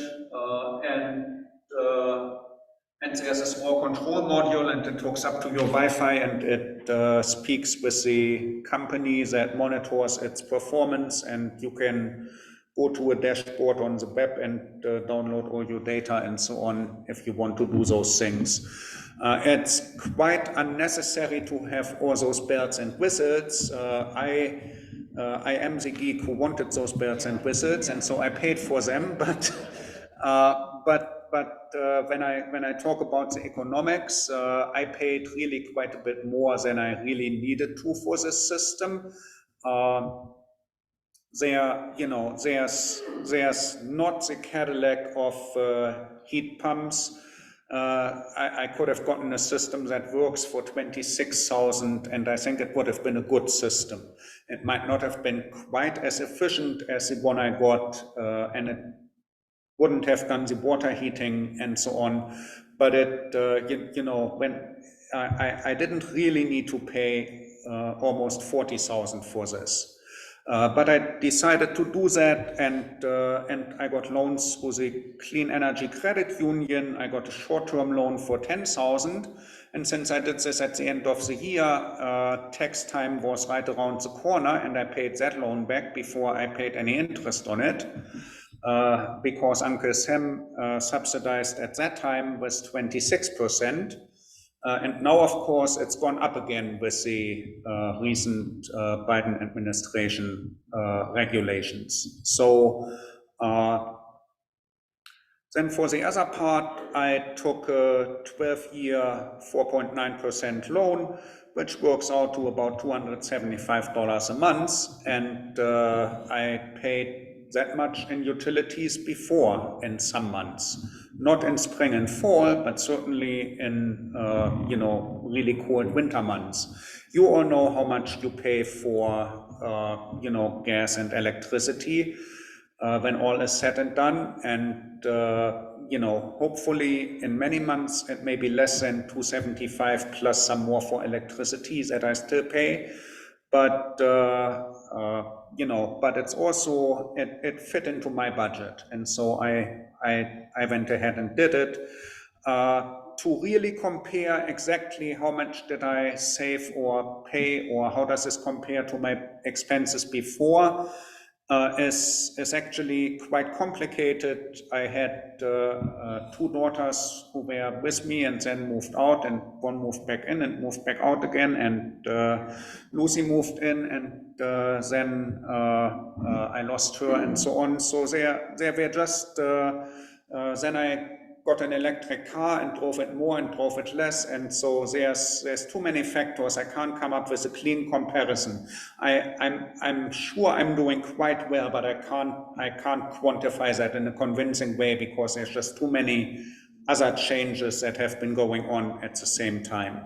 and there's a small control module, and it hooks up to your Wi-Fi, and it speaks with the company that monitors its performance, and you can go to a dashboard on the web and download all your data and so on if you want to do those things. It's quite unnecessary to have all those bells and whistles. I am the geek who wanted those bells and whistles, and so I paid for them. But when I talk about the economics, I paid really quite a bit more than I really needed to for this system. There's not the Cadillac of heat pumps. I could have gotten a system that works for 26,000, and I think it would have been a good system. It might not have been quite as efficient as the one I got, and it wouldn't have done the water heating and so on. But it, when I didn't really need to pay almost 40,000 for this. But I decided to do that, and I got loans through the Clean Energy Credit Union. I got a short-term loan for 10,000, And since I did this at the end of the year, tax time was right around the corner, and I paid that loan back before I paid any interest on it, because Uncle Sam subsidized at that time was 26%. And now, of course, it's gone up again with the recent Biden administration regulations. So then for the other part, I took a 12-year 4.9% loan, which works out to about $275 a month. And I paid that much in utilities before in some months. Not in spring and fall, but certainly in, really cold winter months. You all know how much you pay for, gas and electricity when all is said and done. And, hopefully in many months, it may be less than $275 plus some more for electricity that I still pay. But, but it's also, it fit into my budget. And so I went ahead and did it. To really compare exactly how much did I save or pay, or how does this compare to my expenses before, is actually quite complicated. I had two daughters who were with me and then moved out, and one moved back in and moved back out again, and Lucy moved in, and then I lost her, and so on. So there were just, then I got an electric car and drove it more and drove it less, and so there's too many factors. I can't come up with a clean comparison. I'm sure I'm doing quite well, but I can't quantify that in a convincing way, because there's just too many other changes that have been going on at the same time.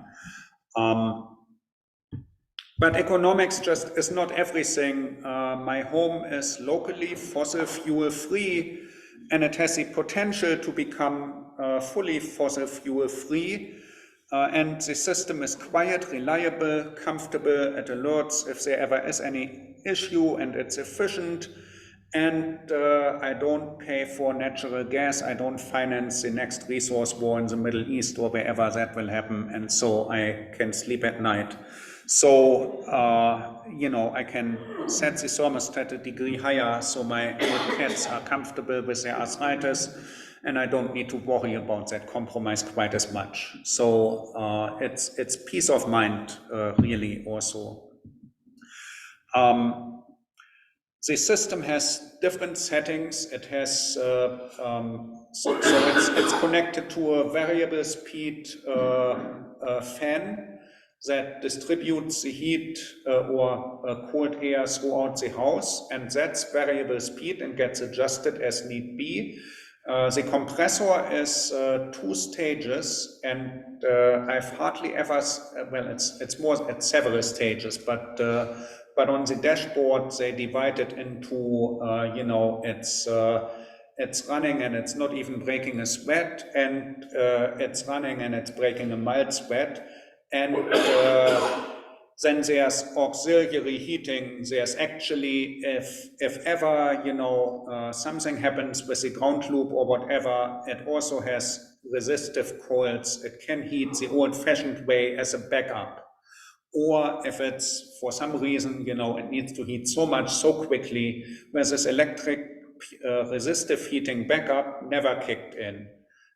But economics just is not everything. My home is locally fossil fuel free, and it has the potential to become fully fossil fuel free. And the system is quiet, reliable, comfortable. It alerts if there ever is any issue, and it's efficient. And I don't pay for natural gas. I don't finance the next resource war in the Middle East or wherever that will happen. And so I can sleep at night. So, I can set the thermostat a degree higher so my cats are comfortable with their arthritis, and I don't need to worry about that compromise quite as much. So it's peace of mind, really, also. The system has different settings. It has, so it's connected to a variable speed fan that distributes the heat or cold air throughout the house, and that's variable speed and gets adjusted as need be. The compressor is 2 stages, and I've hardly ever, well, it's several stages, but on the dashboard they divide it into, it's running and it's not even breaking a sweat, and it's running and it's breaking a mild sweat. And then there's auxiliary heating. There's actually, if ever, something happens with the ground loop or whatever, it also has resistive coils. It can heat the old-fashioned way as a backup. Or if it's, for some reason, it needs to heat so much so quickly, where this electric resistive heating backup never kicked in.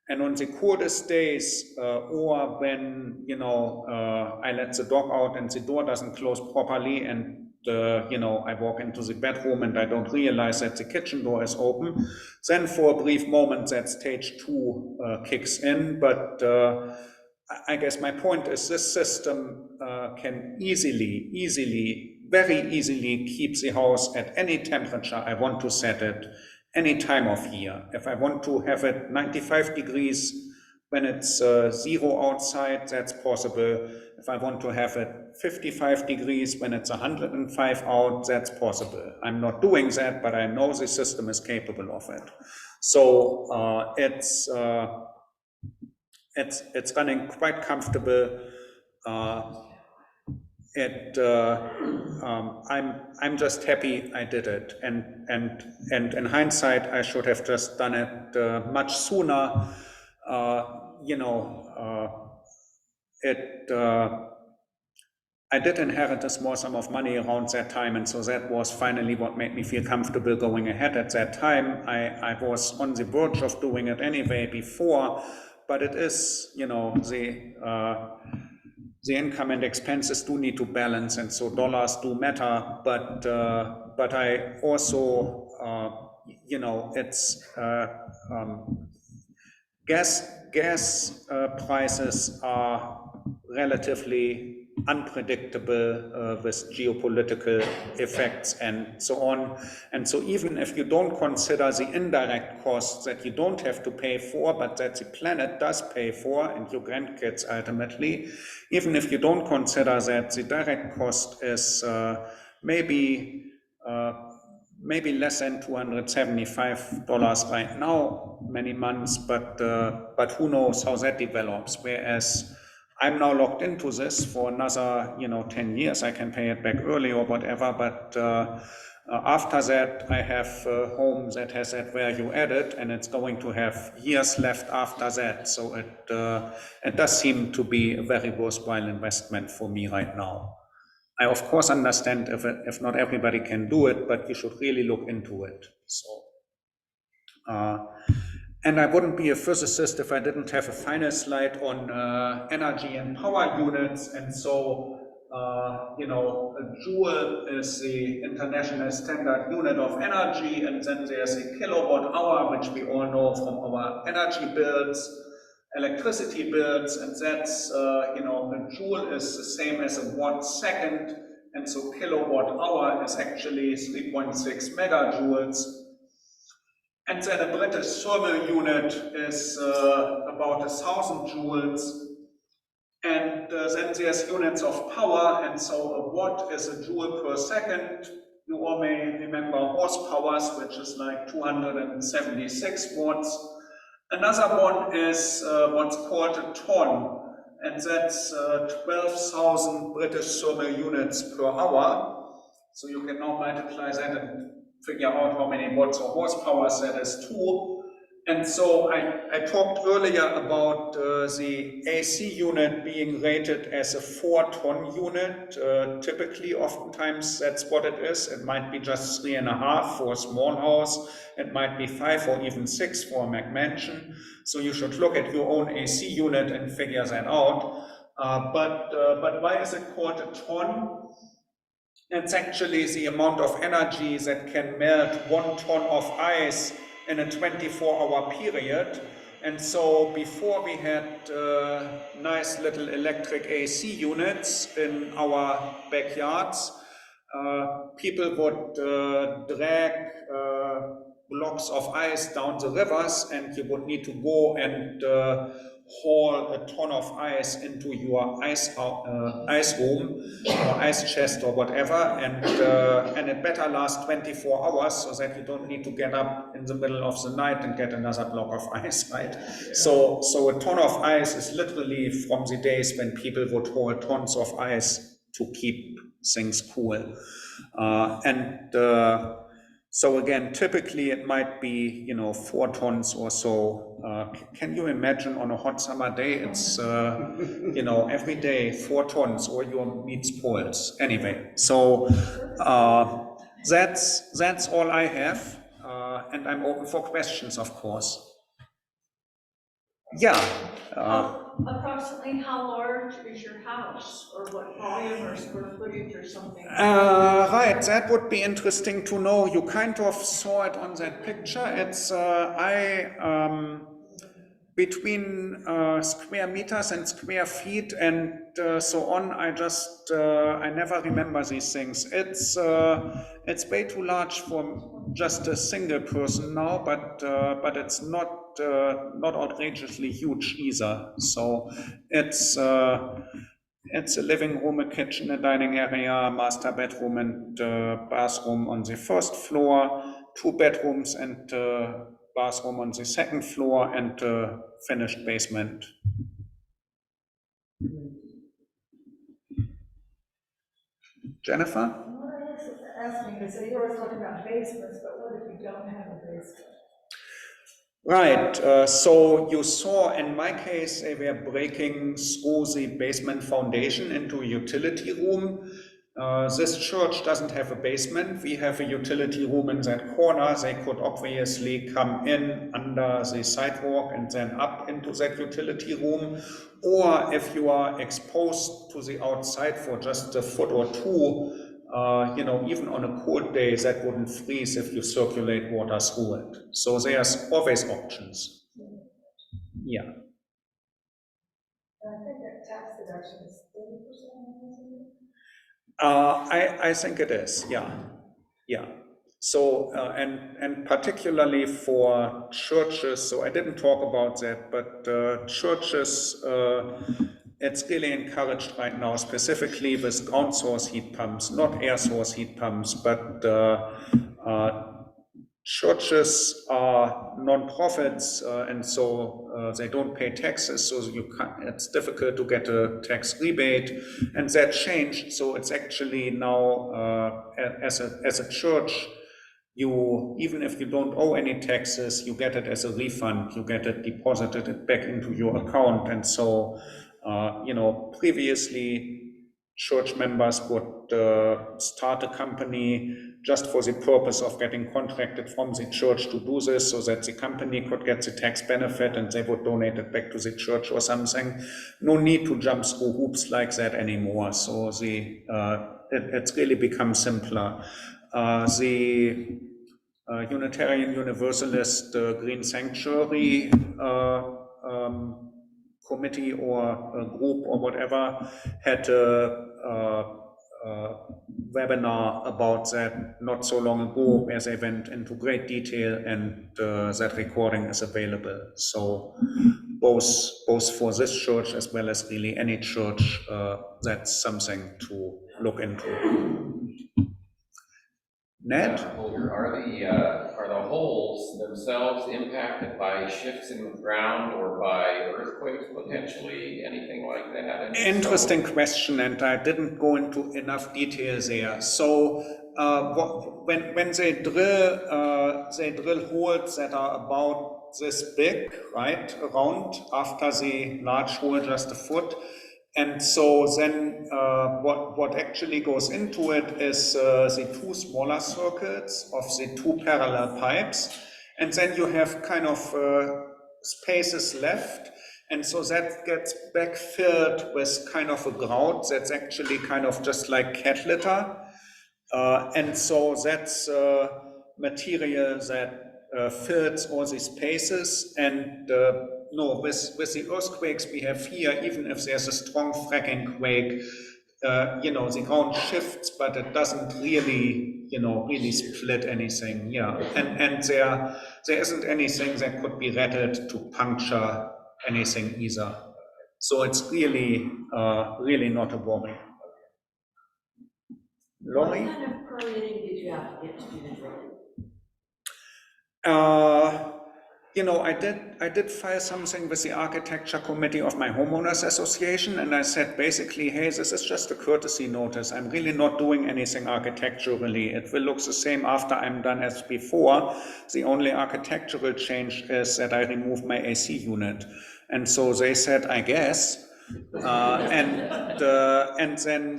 And on the coldest days, or when, I let the dog out and the door doesn't close properly, and, I walk into the bedroom and I don't realize that the kitchen door is open, then for a brief moment that stage 2 kicks in. But I guess my point is this system can very easily keep the house at any temperature I want to set it, any time of year. If I want to have it 95 degrees when it's 0 outside, that's possible. If I want to have it 55 degrees when it's 105 out, that's possible. I'm not doing that, but I know the system is capable of it. So it's running quite comfortable. I'm just happy I did it, and in hindsight I should have just done it much sooner. I did inherit a small sum of money around that time, and so that was finally what made me feel comfortable going ahead at that time. I was on the verge of doing it anyway before, but it is, the income and expenses do need to balance, and so dollars do matter. But I also, it's gas prices are relatively unpredictable with geopolitical effects and so on. And so even if you don't consider the indirect costs that you don't have to pay for, but that the planet does pay for, and your grandkids ultimately, even if you don't consider that, the direct cost is maybe less than $275 right now, many months, but who knows how that develops. Whereas I'm now locked into this for another, 10 years. I can pay it back early or whatever, but after that, I have a home that has that value added, and it's going to have years left after that. So it does seem to be a very worthwhile investment for me right now. I, of course, understand if not everybody can do it, but you should really look into it. So, and I wouldn't be a physicist if I didn't have a final slide on energy and power units. And so, a joule is the international standard unit of energy, and then there's a kilowatt hour, which we all know from our energy bills, electricity bills, and that's, a joule is the same as a watt second, and so kilowatt hour is actually 3.6 megajoules. And then a British thermal unit is about 1,000 joules. And then there's units of power, and so a watt is a joule per second. You all may remember horsepowers, which is like 276 watts. Another one is what's called a ton, and that's 12,000 British thermal units per hour. So you can now multiply that and figure out how many watts or horsepower that is too. And so I talked earlier about the AC unit being rated as a 4-ton unit. Typically, oftentimes that's what it is. It might be just 3.5 for a small house. It might be 5 or even 6 for a McMansion. So you should look at your own AC unit and figure that out. But why is it called a ton? It's actually the amount of energy that can melt 1 ton of ice in a 24-hour period. And so before we had nice little electric AC units in our backyards, people would drag blocks of ice down the rivers, and you would need to go and haul a ton of ice into your ice room or ice chest or whatever, and it better last 24 hours so that you don't need to get up in the middle of the night and get another block of ice, right? Yeah. So a ton of ice is literally from the days when people would haul tons of ice to keep things cool. So again, typically it might be, 4 tons or so. Can you imagine on a hot summer day, it's, every day 4 tons or your meat spoils. Anyway, so that's all I have. And I'm open for questions, of course. Yeah. Approximately how large is your house, or what volume or square footage or something? Right, that would be interesting to know. You kind of saw it on that picture. It's between square meters and square feet and so on. I never remember these things. It's way too large for just a single person now, but it's not outrageously huge either. So it's a living room, a kitchen, a dining area, master bedroom, and bathroom on the first floor, 2 bedrooms and bathroom on the second floor, and finished basement. Jennifer? I was asking, so you were talking about basements, but what if you don't have a basement? Right, so you saw in my case, they were breaking through the basement foundation into a utility room. This church doesn't have a basement. We have a utility room in that corner. They could obviously come in under the sidewalk and then up into that utility room. Or if you are exposed to the outside for just a foot or two, you know, even on a cold day, that wouldn't freeze if you circulate water through it. So there's always options. Yeah. I think that tax deduction is 30%, isn't it? I think it is, yeah, yeah. So, and particularly for churches, so I didn't talk about that, but churches, it's really encouraged right now, specifically with ground source heat pumps, not air source heat pumps, but churches are non-profits, and so they don't pay taxes, so it's difficult to get a tax rebate, and that changed. So it's actually now, as a church, you, even if you don't owe any taxes, you get it as a refund, you get it deposited back into your account. And so, you know, previously church members would start a company just for the purpose of getting contracted from the church to do this, so that the company could get the tax benefit and they would donate it back to the church or something. No need to jump through hoops like that anymore. So it's really become simpler. The Unitarian Universalist Green Sanctuary committee or a group or whatever had a webinar about that not so long ago, where they went into great detail, and that recording is available. So both for this church as well as really any church, that's something to look into. Ned? Are the holes themselves impacted by shifts in the ground or by earthquakes potentially, anything like that? And interesting question, and I didn't go into enough detail there. So when they drill holes that are about this big, right, around after the large hole just a foot. And so then what actually goes into it is the two smaller circuits of the two parallel pipes. And then you have kind of spaces left. And so that gets backfilled with kind of a grout that's actually kind of just like cat litter. And so that's material that fills all these spaces. And no, with the earthquakes we have here, even if there's a strong fracking quake, you know, the ground shifts, but it doesn't really, you know, really split anything. Yeah, and there isn't anything that could be rattled to puncture anything either. So it's really, really not a worry. Laurie? What kind of permitting did you have to get to do the drilling? You know, I did file something with the architecture committee of my homeowners association, and I said basically, hey, this is just a courtesy notice. I'm really not doing anything architecturally. It will look the same after I'm done as before. The only architectural change is that I remove my AC unit. And so they said, I guess. And then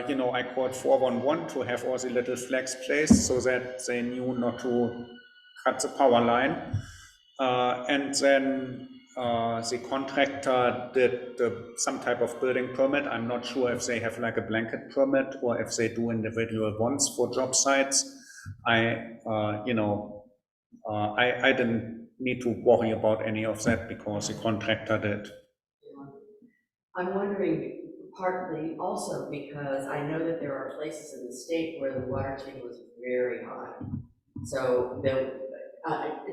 you know, I called 411 to have all the little flags placed so that they knew not to cut the power line. And then the contractor did some type of building permit. I'm not sure if they have like a blanket permit or if they do individual ones for job sites. You know, I didn't need to worry about any of that because the contractor did. I'm wondering partly also because I know that there are places in the state where the water table is very high. So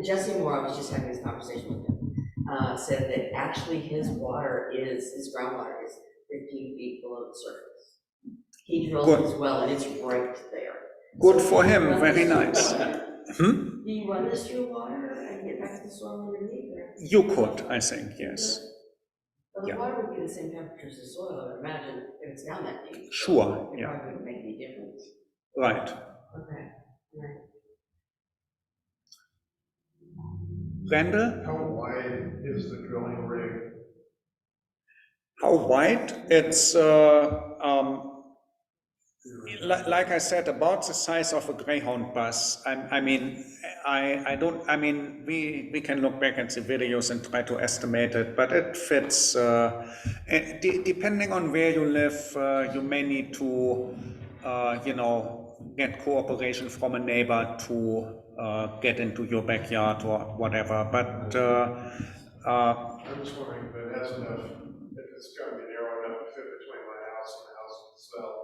Jesse Moore, I was just having this conversation with him, said that actually his groundwater is 15 feet below the surface. He drilled his well and it's right there. Good for him, very nice. Do you run this through water and get back to the soil underneath there? You could, I think, yes. Well, the water would be the same temperature as the soil, I would imagine, if it's down that deep. Sure, It yeah. probably wouldn't make any difference. Right. Okay, right. Randall? How wide is the drilling rig? How wide? It's, like I said, about the size of a Greyhound bus. I mean, we can look back at the videos and try to estimate it, but it fits, depending on where you live, you may need to, get cooperation from a neighbor to get into your backyard or whatever, but, I'm just wondering if it has enough, if it's gonna be narrow enough to fit between my house and the house itself.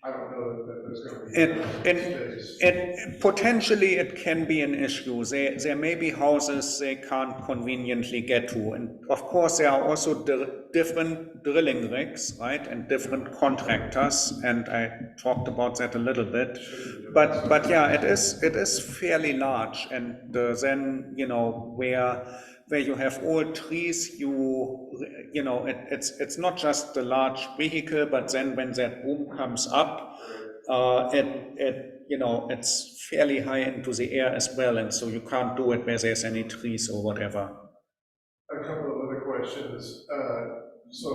I don't know that there's gonna be enough space. Potentially it can be an issue. There may be houses they can't conveniently get to. And of course, there are also different drilling rigs, right? And different contractors. And I talked about that a little bit. But yeah, it is fairly large. And then, where you have all trees, it's not just a large vehicle, but then when that boom comes up, it's fairly high into the air as well, and so you can't do it where there's any trees or whatever. A couple of other questions. So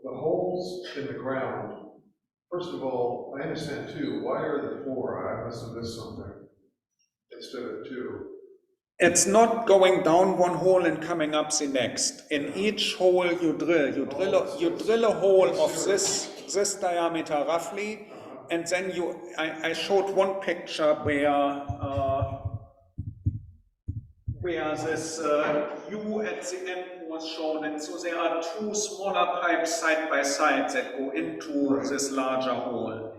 the holes in the ground, first of all, I understand 2. Why are there 4? I must have missed something instead of 2. It's not going down one hole and coming up the next. In each hole you drill a hole of this diameter roughly, and then I showed one picture where this U at the end was shown, and so there are 2 smaller pipes side by side that go into this larger hole.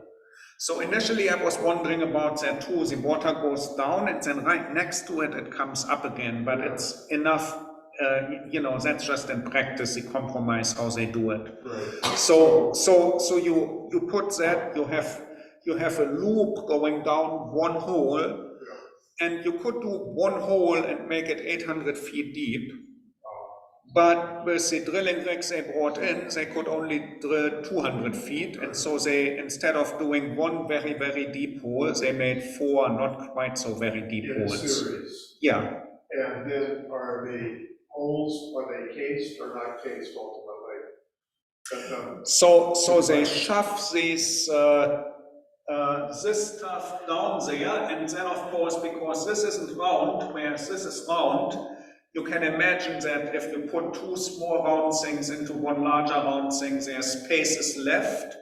So initially I was wondering about that too. The water goes down and then right next to it, it comes up again, but it's enough, that's just in practice, the compromise, how they do it. Right. So you put that, you have a loop going down one hole, and you could do one hole and make it 800 feet deep. But with the drilling rigs they brought in, they could only drill 200 feet. And so they, instead of doing one very, very deep hole, they made 4 not quite so very deep holes. Series. Yeah. And then are the holes, are they cased or not cased ultimately? So they shove this stuff down there, and then of course, because this isn't round, whereas this is round, you can imagine that if you put 2 small round things into one larger round thing, there's spaces left.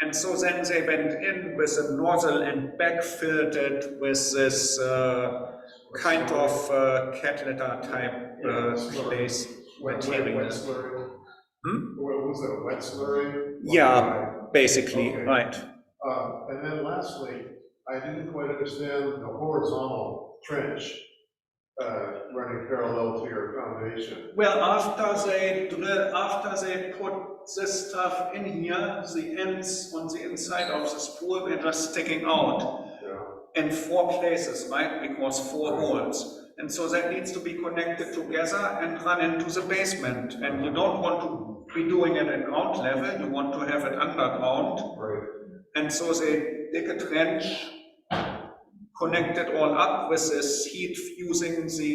And so then they went in with a nozzle and backfilled it with this kind of cat litter type place material. Wet slurry? What was it, a wet slurry? Yeah, basically, okay. Right. And then lastly, I didn't quite understand the horizontal trench running parallel to your foundation. Well, after they put this stuff in here, the ends on the inside of the spool were just sticking out in 4 places, right? Because 4 holes. And so that needs to be connected together and run into the basement. And you don't want to be doing it at ground level, you want to have it underground. Right. And so they dig a trench, connect it all up with this heat fusing the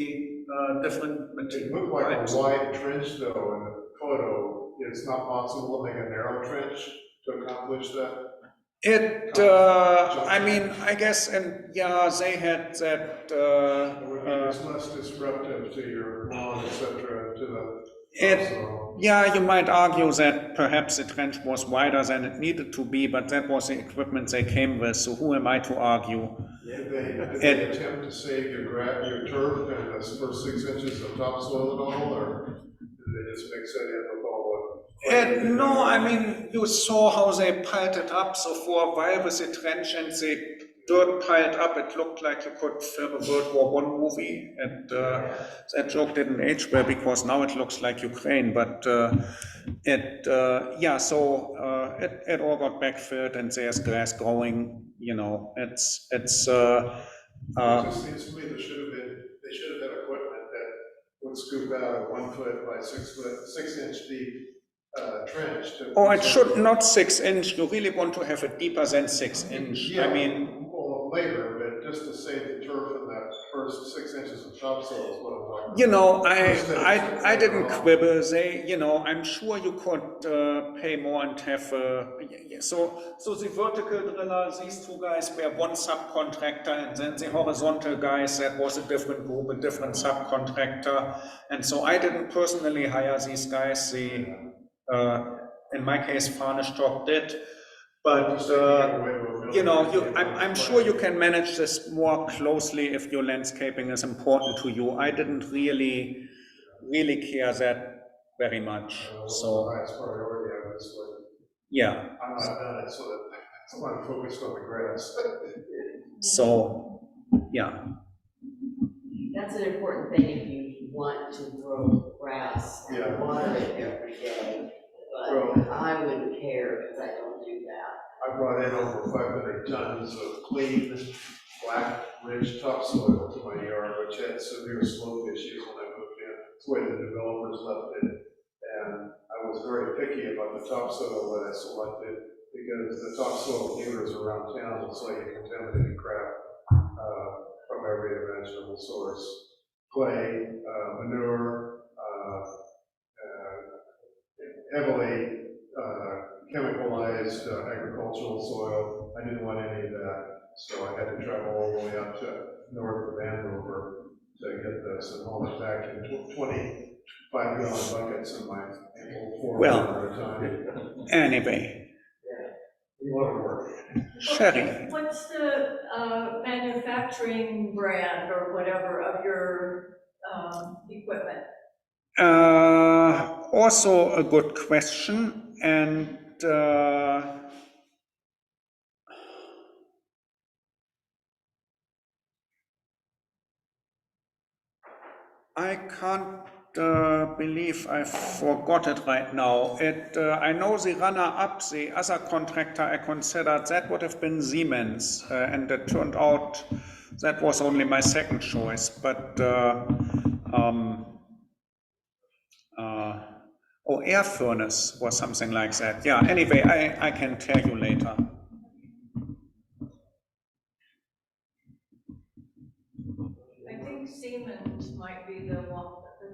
different materials. It looked like a wide trench though in the photo. It's not possible to make a narrow trench to accomplish that? I guess, and yeah, they had that. It's less disruptive to your lawn, etc. Yeah, you might argue that perhaps the trench was wider than it needed to be, but that was the equipment they came with, so who am I to argue? Did they attempt to save your turf and the first 6 inches of topsoil at all, or did they just mix it in with all the... No, I mean, you saw how they piled it up, so for a while with the trench and the dirt piled up, it looked like you could film a World War I movie, and that joke didn't age well because now it looks like Ukraine, but it all got backfilled and there's grass growing, it just seems to me they should have had equipment that would scoop out a 1 foot by 6 inch deep trench. It should not 6 inch, you really want to have it deeper than 6 inch. Yeah. I mean, Well, later, but just to save the turf in that first 6 inches of topsoil is what I'm talking about. You know, I didn't quibble. They, you know, I'm sure you could pay more and have. So the vertical driller, these two guys were one subcontractor, and then the horizontal guys, that was a different group, a different subcontractor. And so I didn't personally hire these guys. In my case, Farnistock did. But you know, I'm sure you can manage this more closely if your landscaping is important to you. I didn't really care that very much. So Highest priority, obviously. yeah. I'm not done it, so that's why I'm focused on the grass. So yeah. That's an important thing if you want to grow grass Yeah. and water it every day. Well- But I wouldn't care because I don't do that. I brought in over 500 tons of clean, black, rich topsoil to my yard, which had severe slope issues when I moved in. It's the way the developers left it. And I was very picky about the topsoil that I selected because the topsoil dealers around town will sell you contaminated crap from every imaginable source. Clay, manure, heavily chemicalized agricultural soil. I didn't want any of that, so I had to travel all the way up to north of Andover to get this and haul it back in 25-gallon buckets in my little 4 at a time. Anyway, A lot of work. Sherry. What's the manufacturing brand or whatever of your equipment? Also a good question, and I can't believe I forgot it right now. I know the runner-up, the other contractor I considered, that would have been Siemens, and it turned out that was only my second choice, but air furnace or something like that. Yeah, anyway, I can tell you later. I think Siemens might be the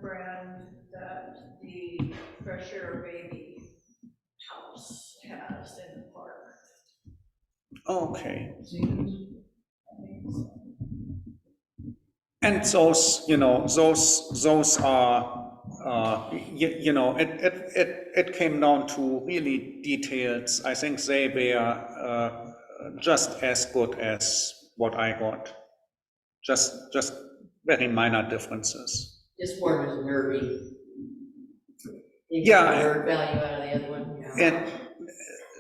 brand that the Fresh Air Baby house has in the park. Okay. I think so. And those, you know, those are, you know, it came down to really details. I think they were just as good as what I got. Just very minor differences. Just one was nerdy. You Yeah. get nerd value out of the other one. And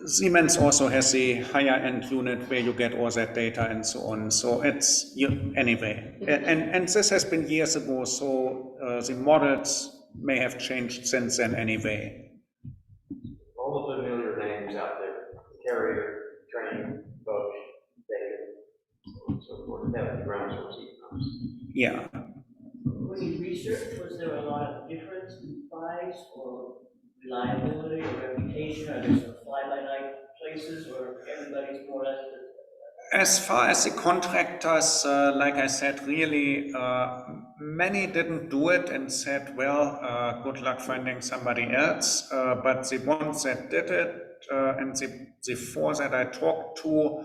Siemens also has a higher end unit where you get all that data and so on. So it's, anyway, and this has been years ago, so the models may have changed since then anyway. All the familiar names out there, Carrier, Train, Bosch, David, and so forth, have the ground source heat pumps. Yeah. When you researched, was there a lot of difference in price or reliability or reputation? Are there some fly-by-night places or everybody's more or less? As far as the contractors, like I said, really, many didn't do it and said, well, good luck finding somebody else. But the ones that did it, and the four that I talked to,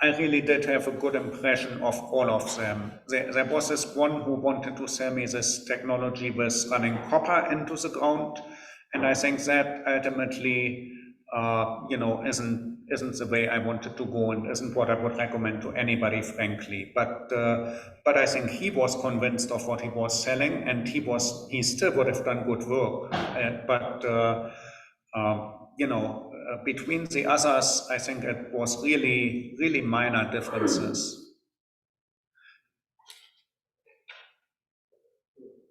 I really did have a good impression of all of them. There was this one who wanted to sell me this technology with running copper into the ground, and I think that ultimately, you know, isn't the way I wanted to go and isn't what I would recommend to anybody, frankly. But I think he was convinced of what he was selling, and he still would have done good work. You know, between the others, I think it was really, really minor differences.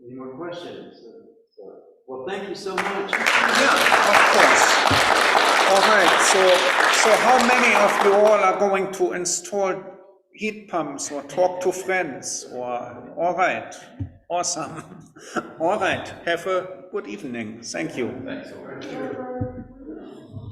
Any more questions? Well, thank you so much. Yeah, of course. All right, so how many of you all are going to install heat pumps or talk to friends? Or all right, awesome. All right, have a good evening. Thank you. Thanks. Or